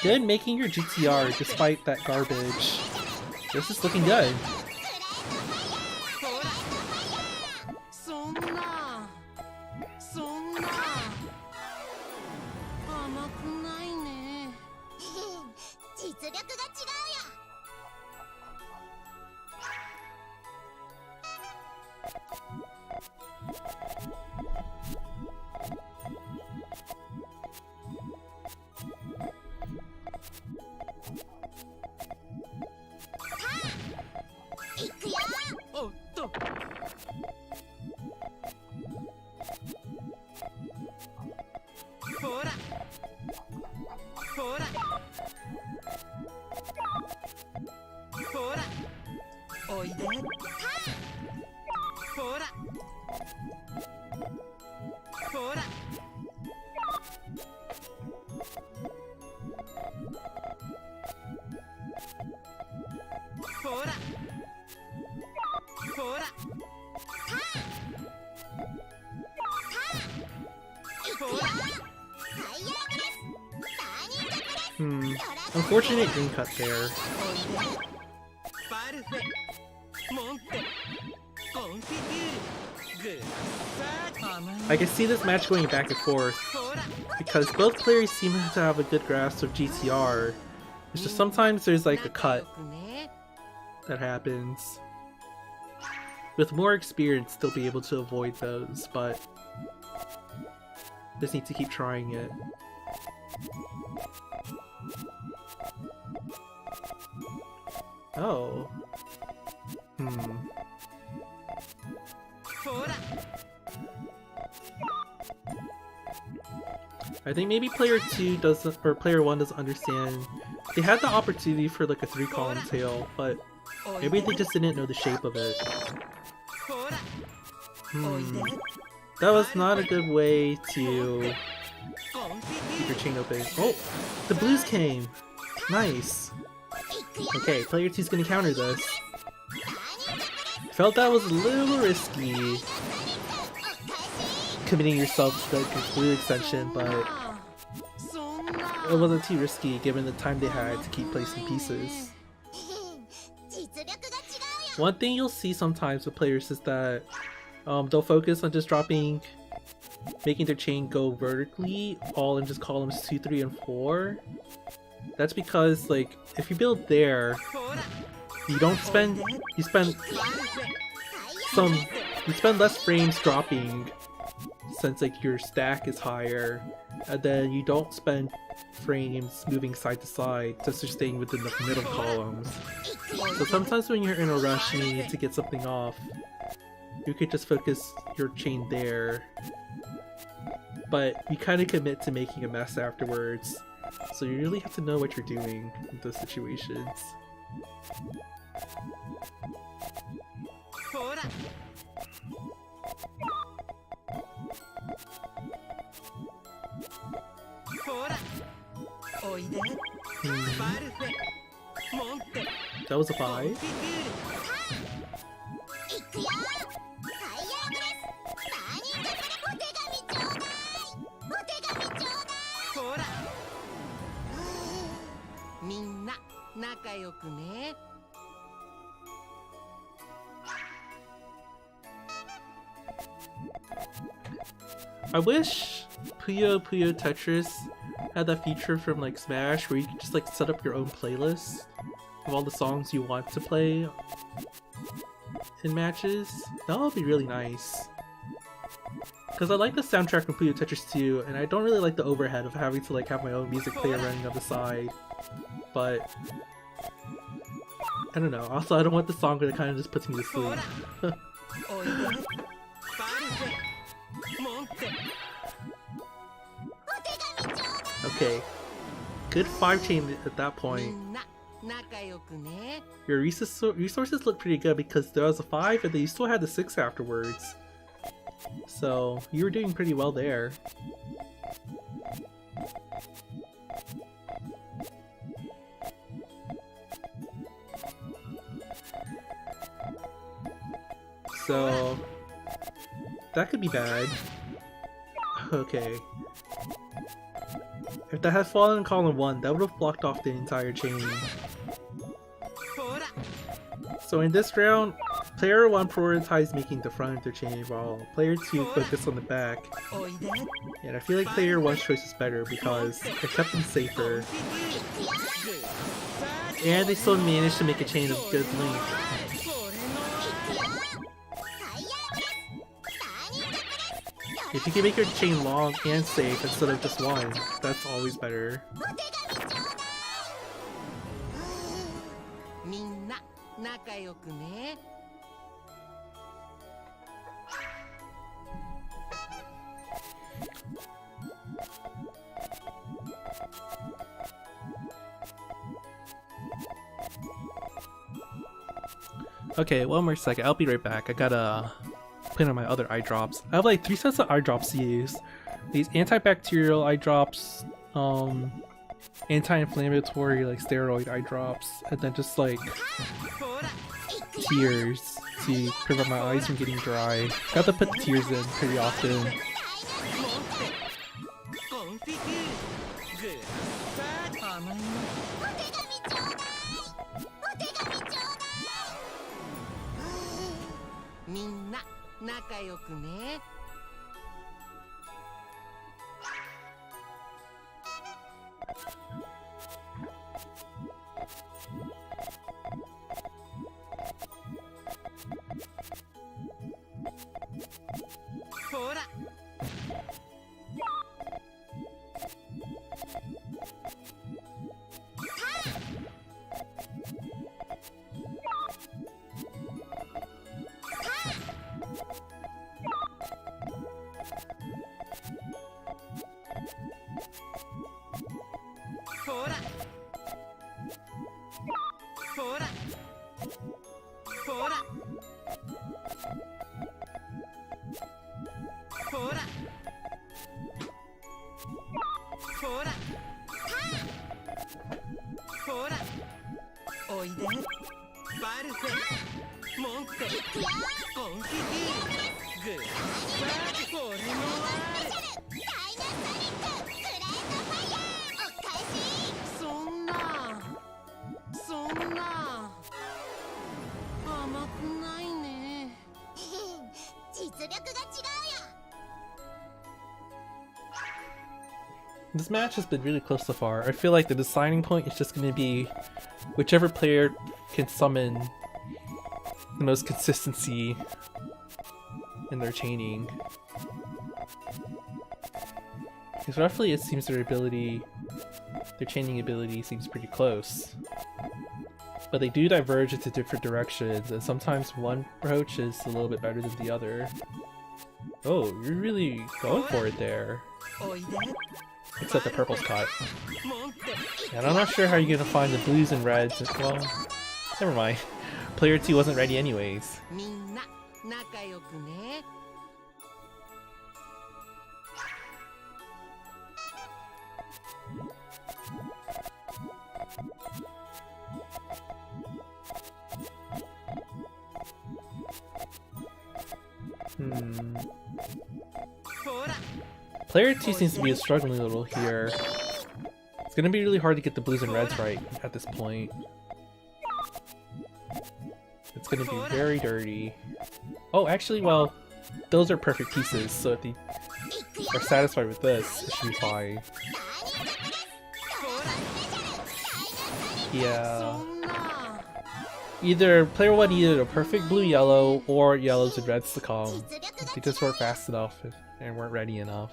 Good making your GTR despite that garbage. This is looking good. Unfortunate green cut there. I can see this match going back and forth because both players seem to have a good grasp of GTR. It's just sometimes there's like a cut that happens. With more experience, they'll be able to avoid those, but just need to keep trying it. Oh. I think maybe player 2 doesn't, or player 1 doesn't understand. They had the opportunity for like a 3-column tail, but maybe they just didn't know the shape of it. That was not a good way to keep your chain open. Oh! The blues came! Nice! Okay, player 2's gonna counter this. Felt that was a little risky, committing yourself to the blue extension, but it wasn't too risky given the time they had to keep placing pieces. One thing you'll see sometimes with players is that they'll focus on just making their chain go vertically, all in just columns 2, 3, and 4. That's because, like, if you build there, you spend less frames dropping since like your stack is higher, and then you don't spend frames moving side to side since you're staying within the middle columns. So sometimes when you're in a rush and you need to get something off, you could just focus your chain there, but you kind of commit to making a mess afterwards. So you really have to know what you're doing in those situations. That was a 5. I wish Puyo Puyo Tetris had that feature from like Smash where you can just like set up your own playlist of all the songs you want to play in matches. That would be really nice. Because I like the soundtrack from Puyo Tetris 2, and I don't really like the overhead of having to like have my own music player running on the side. But I don't know. Also, I don't want the song that kind of just puts me to sleep. Okay, good 5 chain at that point. Your resources look pretty good because there was a 5 and then you still had the 6 afterwards. So you were doing pretty well there. So that could be bad. Okay. If that had fallen in column 1, that would have blocked off the entire chain. So in this round, player 1 prioritized making the front of their chain while player 2 focused on the back. And I feel like player 1's choice is better because it kept them safer. And they still managed to make a chain of good length. If you can make your chain long and safe instead of just one, that's always better. Okay, one more second. I'll be right back. I gotta put on my other eye drops. I have like 3 sets of eye drops to use. These antibacterial eye drops, anti-inflammatory like steroid eye drops, and then just like tears to prevent my eyes from getting dry. Got to put the tears in pretty often. This match has been really close so far. I feel like the deciding point is just going to be whichever player can summon the most consistency in their chaining. Because roughly it seems their chaining ability seems pretty close. But they do diverge into different directions, and sometimes one approach is a little bit better than the other. Oh, you're really going for it there. except the purple's cut. And I'm not sure how you're gonna find the blues and reds. Well, never mind. Player 2 wasn't ready anyways. Player 2 seems to be struggling a little here. It's gonna be really hard to get the blues and reds right at this point. It's gonna be very dirty. Oh, actually, well, those are perfect pieces, so if they are satisfied with this, it should be fine. Yeah. Either player 1 needed a perfect blue-yellow or yellows and reds to come. They just weren't fast enough and weren't ready enough.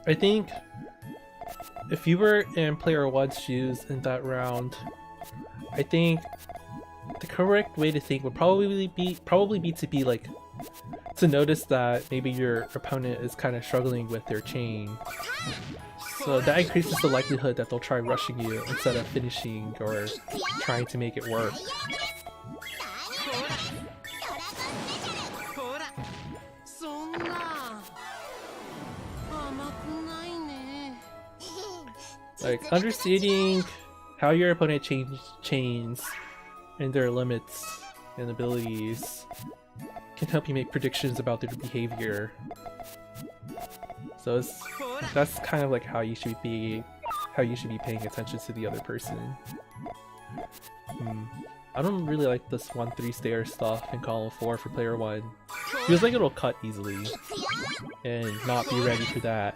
I think if you were in player 1's shoes in that round, I think the correct way to think would probably be to notice that maybe your opponent is kind of struggling with their chain. So that increases the likelihood that they'll try rushing you instead of finishing or trying to make it work. Like, understanding how your opponent chains and their limits and abilities can help you make predictions about their behavior. So that's kind of like how you should be paying attention to the other person. I don't really like this 1-3 stair stuff in column 4 for player 1. Feels like it'll cut easily and not be ready for that.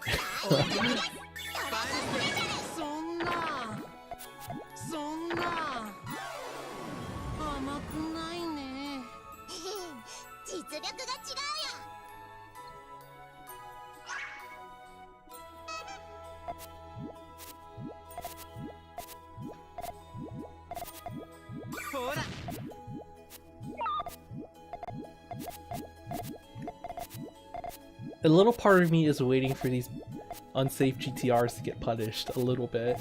A little part of me is waiting for these unsafe GTRs to get punished a little bit.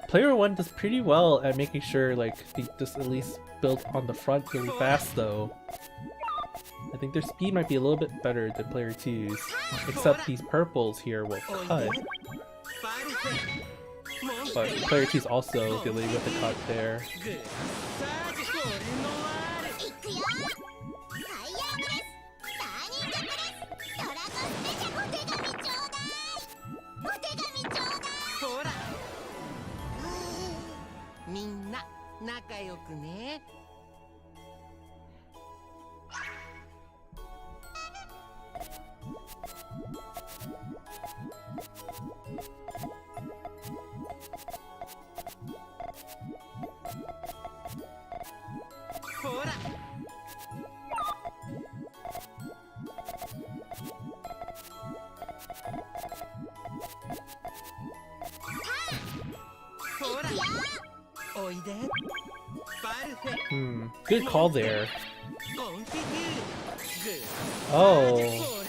Player 1 does pretty well at making sure like they just at least build on the front really fast though. I think their speed might be a little bit better than player 2's, except these purples here will cut. But player 2's also delayed with the cut there. Good call there. Oh,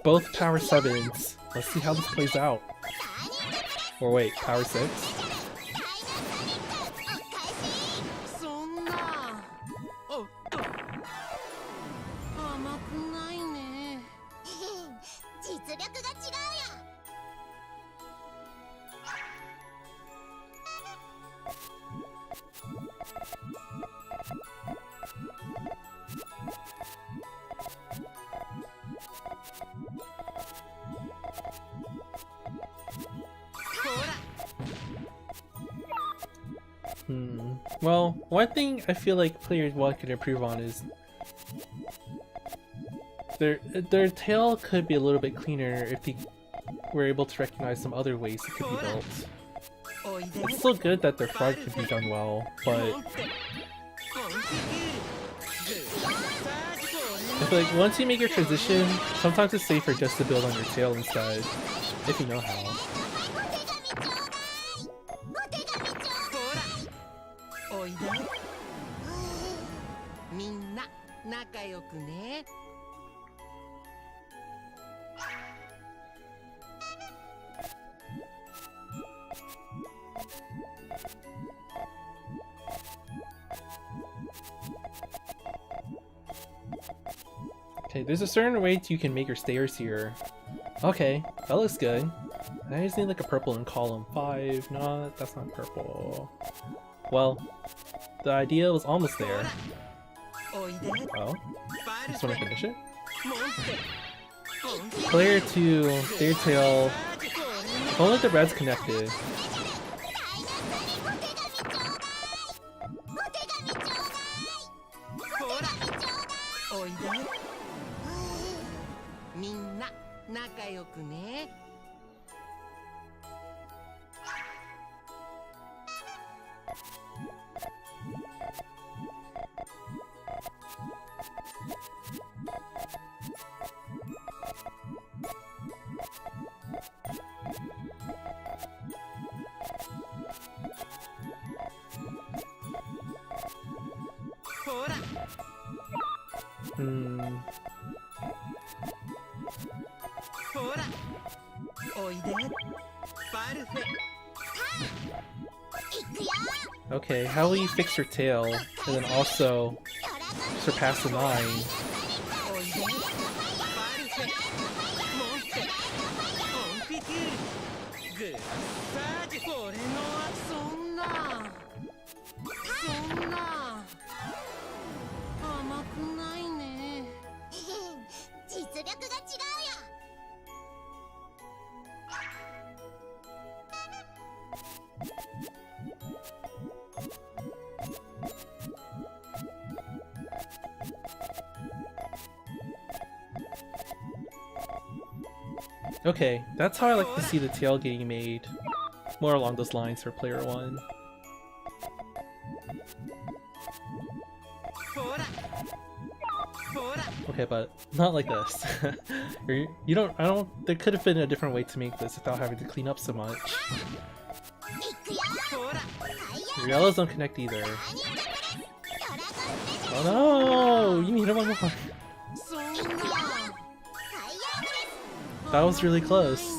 both power 7s. Let's see how this plays out. Or wait, power 6? Well, one thing I feel like player 1 could improve on is their tail could be a little bit cleaner if they were able to recognize some other ways it could be built. It's still good that their front could be done well, but I feel like once you make your transition, sometimes it's safer just to build on your tail instead, if you know how. みんな仲良くね。Okay, there's a certain way you can make your stairs here. Okay, that looks good. I just need like a purple in column 5. No, that's not purple. Well, the idea was almost there. Oh, just want to finish it? Player 2, their tail. Only the red's connected. Okay, how will you fix your tail and then also surpass the 9? Okay, that's how I like to see the tail getting made. More along those lines for player 1. Okay, but not like this. There could have been a different way to make this without having to clean up so much. Your yellows don't connect either. Oh no! You need one more! That was really close.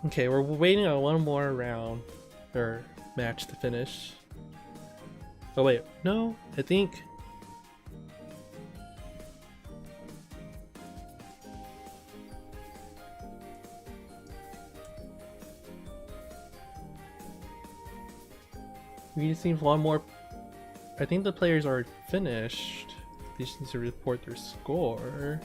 Okay, we're waiting on one more round or match to finish. Oh wait, no, I think we just need one more. I think the players are finished. They just need to report their score.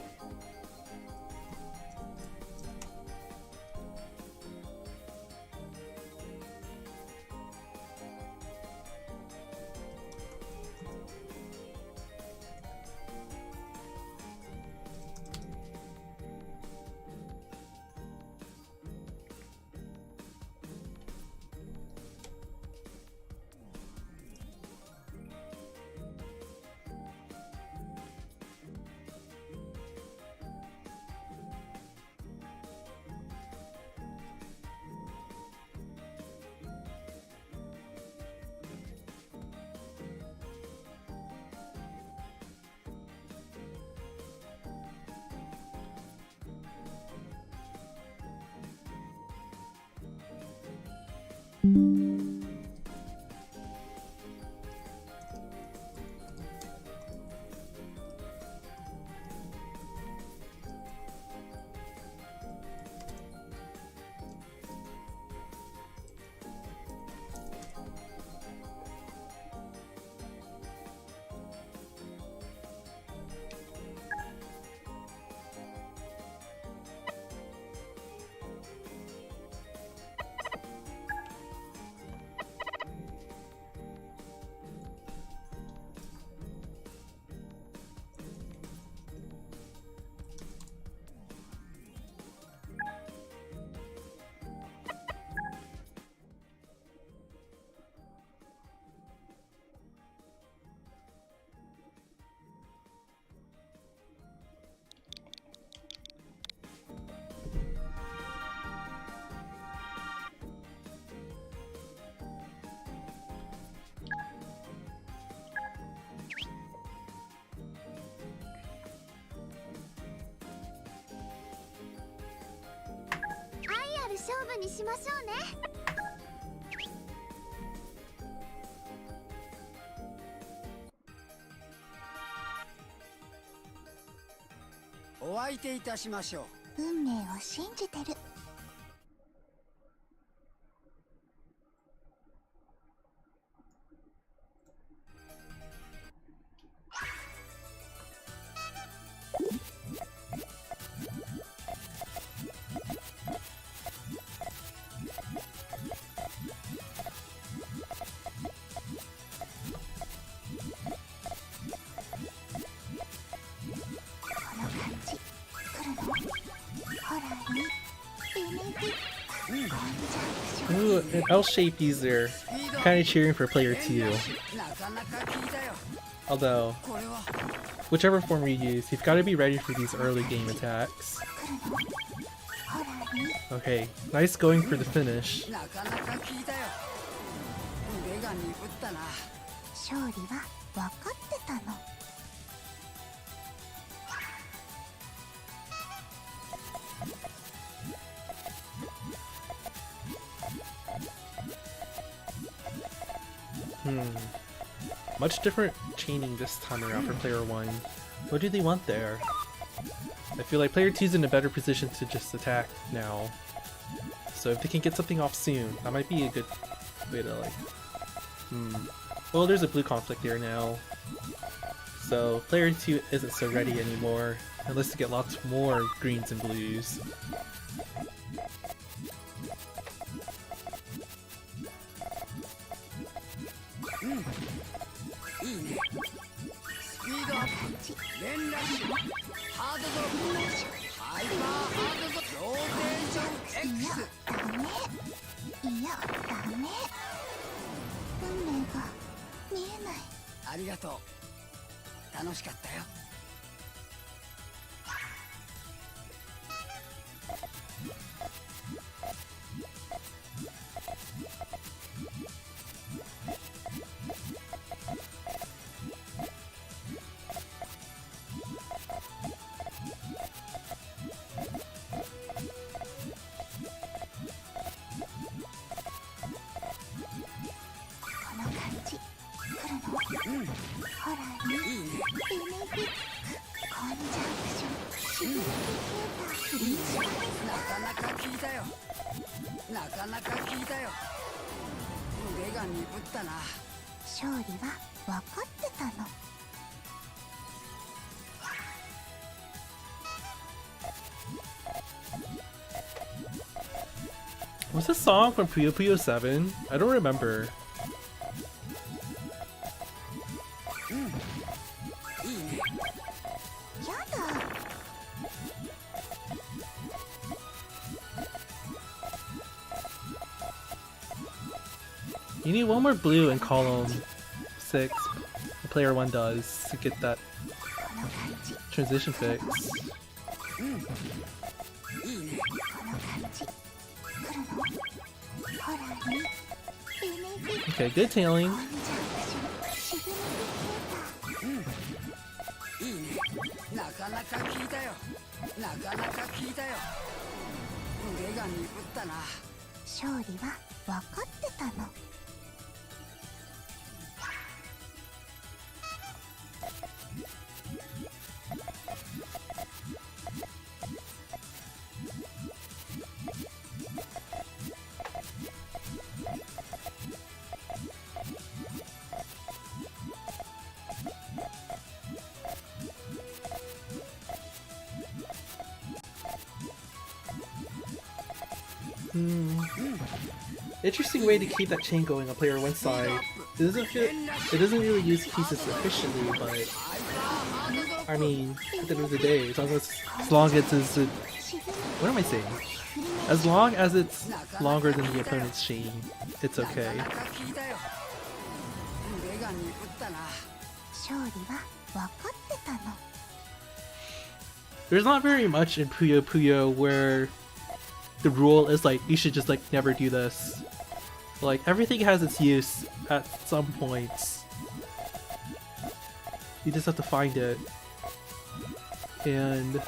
にしましょうね。お相手いたしましょう。運命を信じてる。Ooh, an L-shaped user. Kinda cheering for player 2. Although, whichever form you use, you've got to be ready for these early game attacks. Okay, nice going for the finish. 勝利は分かってたの。Much different chaining this time around for player 1. What do they want there? I feel like player 2's in a better position to just attack now. So if they can get something off soon, that might be a good way to like... Well, there's a blue conflict there now. So player 2 isn't so ready anymore, unless they get lots more greens and blues. Was this song from Puyo Puyo 7? I don't remember. You need one more blue in column 6, player 1 does, to get that transition fix. Okay, good tailing. Interesting way to keep that chain going on player 1's side. It doesn't really use pieces efficiently, but I mean, at the end of the day, as long as it's what am I saying? As long as it's longer than the opponent's chain, it's okay. There's not very much in Puyo Puyo where the rule is like you should just like never do this. Like everything has its use at some points. You just have to find it. And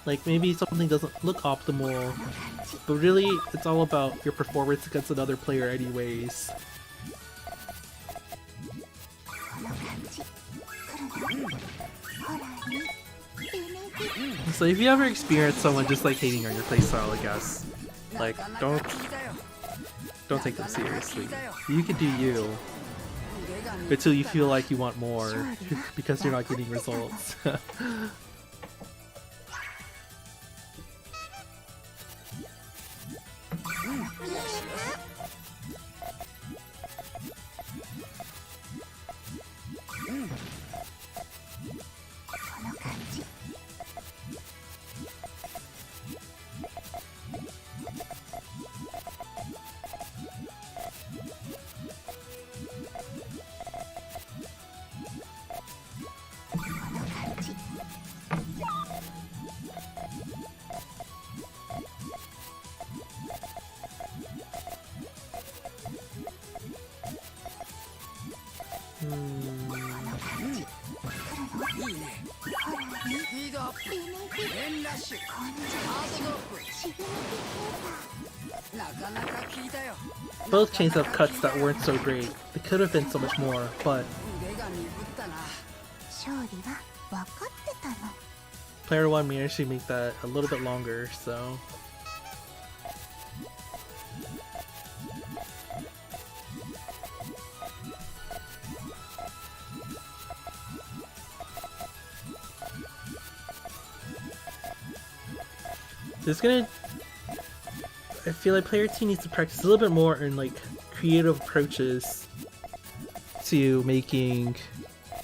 Like maybe something doesn't look optimal, but really it's all about your performance against another player anyways. So if you ever experience someone just like hating on your playstyle, I guess, like don't take them seriously. You can do you until you feel like you want more because you're not getting results. Both chains have cuts that weren't so great. They could have been so much more, but player 1 managed to make that a little bit longer, so I feel like player 2 needs to practice a little bit more in like creative approaches to making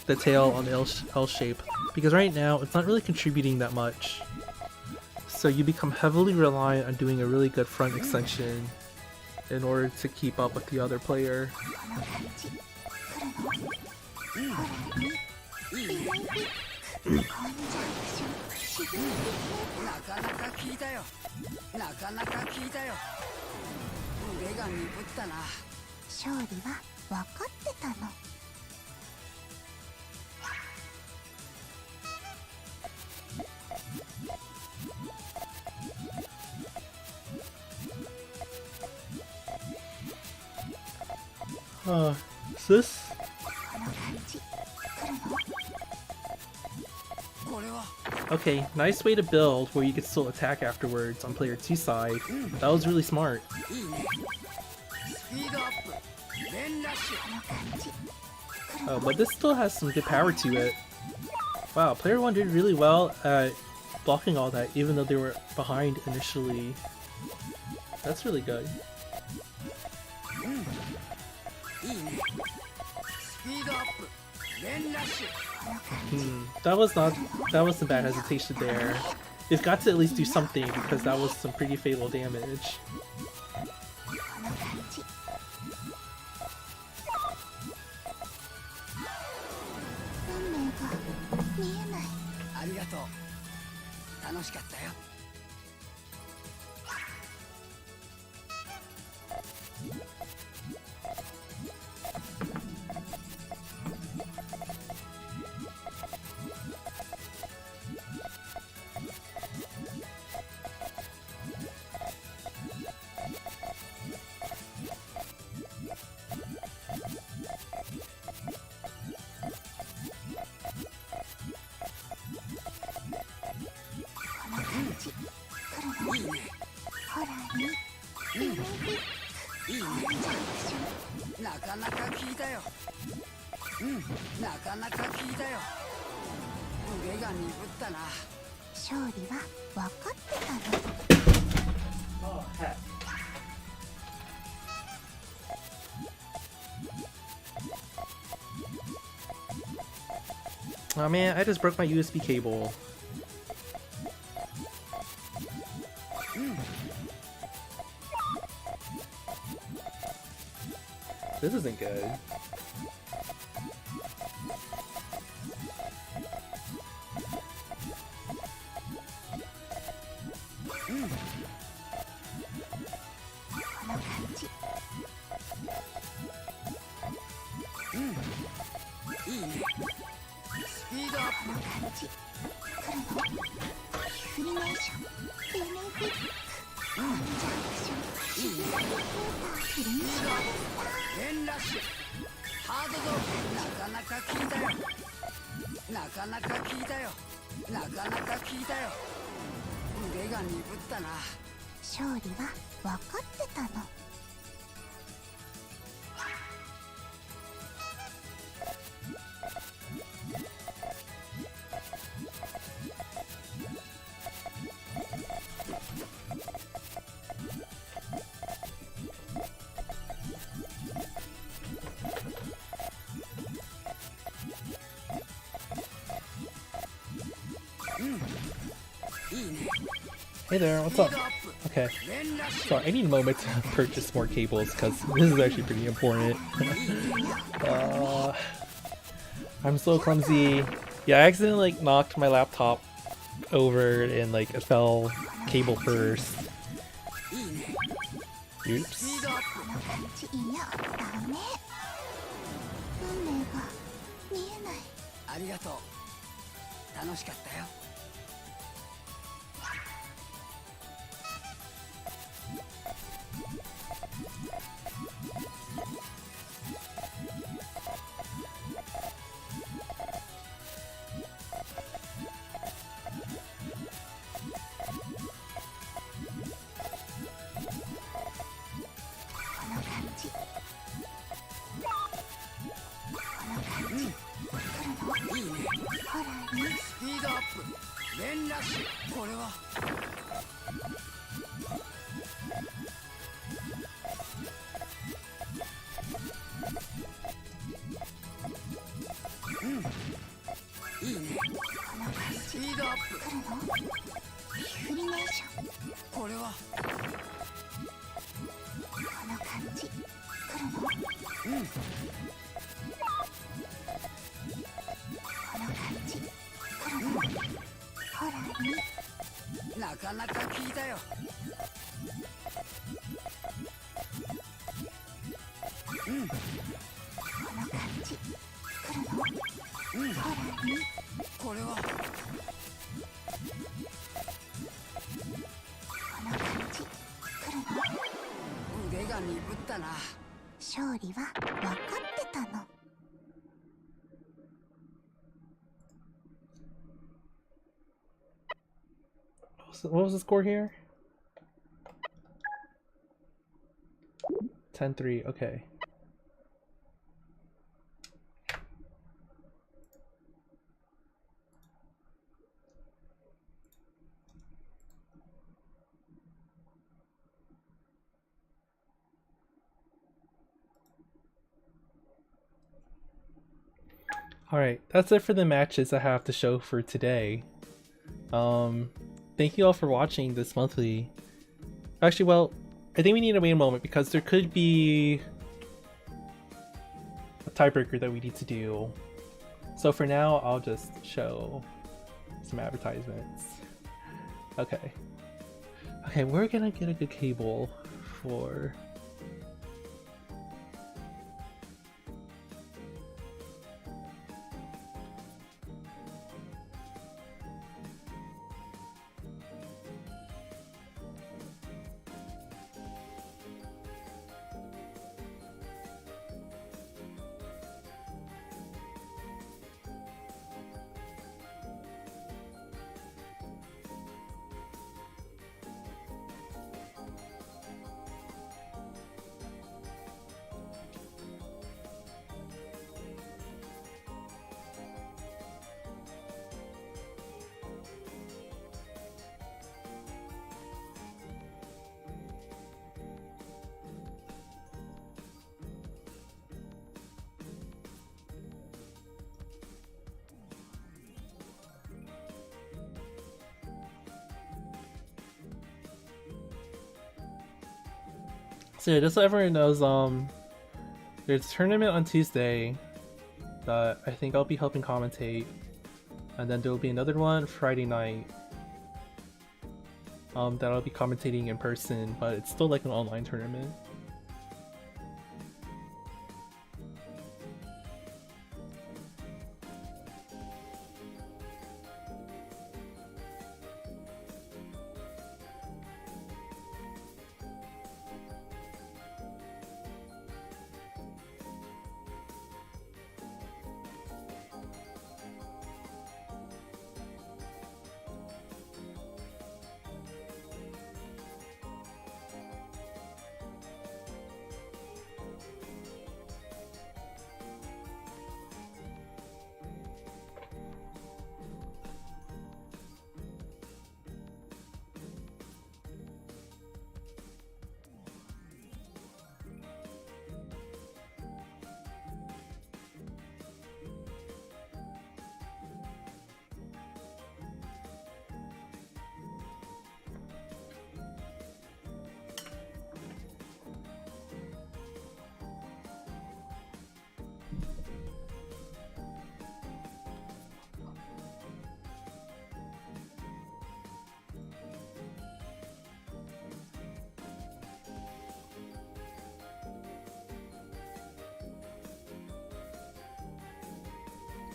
the tail on the L shape, because right now it's not really contributing that much. So you become heavily reliant on doing a really good front extension in order to keep up with the other player. So this? Okay, nice way to build where you could still attack afterwards on player 2's side. That was really smart. But this still has some good power to it. Wow, player 1 did really well at blocking all that even though they were behind initially. That's really good. That wasn't bad hesitation there. They've got to at least do something because that was some pretty fatal damage. Oh man, I just broke my USB cable. This isn't good. 連ラッシュハードゾーンなかなか効いたよなかなか効いたよなかなか効いたよ腕が鈍ったな勝利は分かってたのHey there, what's up? Okay, so I need a moment to purchase more cables because this is actually pretty important. I'm so clumsy. Yeah, I accidentally like knocked my laptop over and like it fell cable first. Oops. いやダメ運命が見えないありがとう楽しかったよなかなか効いたよこの感じ来るのほらねこれはこの感じ来るの腕が鈍ったな勝利は分かってたのWhat was the score here? 10-3, okay. Alright, that's it for the matches I have to show for today. Thank you all for watching this monthly. Actually, well, I think we need to wait a moment because there could be a tiebreaker that we need to do. So for now, I'll just show some advertisements. Okay. Okay, we're gonna get a good cable for... So yeah, just so everyone knows, there's a tournament on Tuesday that I think I'll be helping commentate, and then there will be another one Friday night that I'll be commentating in person, but it's still like an online tournament.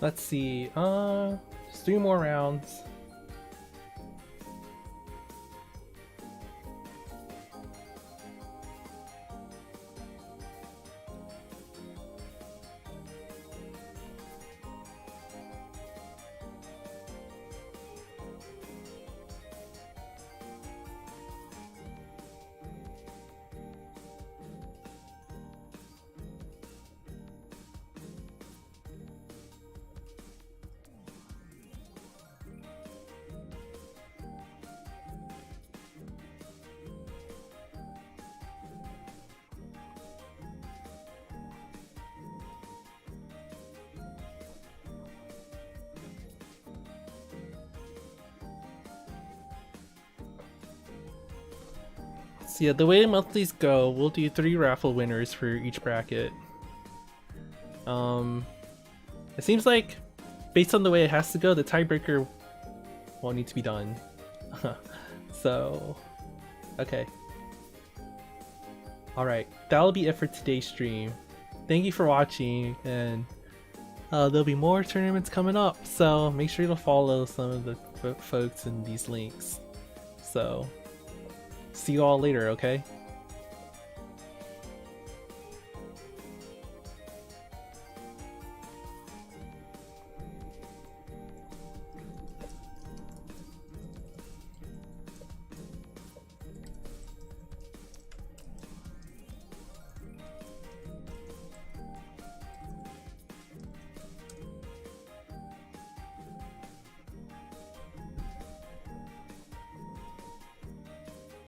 Let's see, just 3 more rounds. So yeah, the way monthlies go, we'll do 3 raffle winners for each bracket. It seems like, based on the way it has to go, the tiebreaker won't need to be done. So, okay. Alright, that'll be it for today's stream. Thank you for watching, and there'll be more tournaments coming up, so make sure to follow some of the folks in these links. So, see you all later, okay?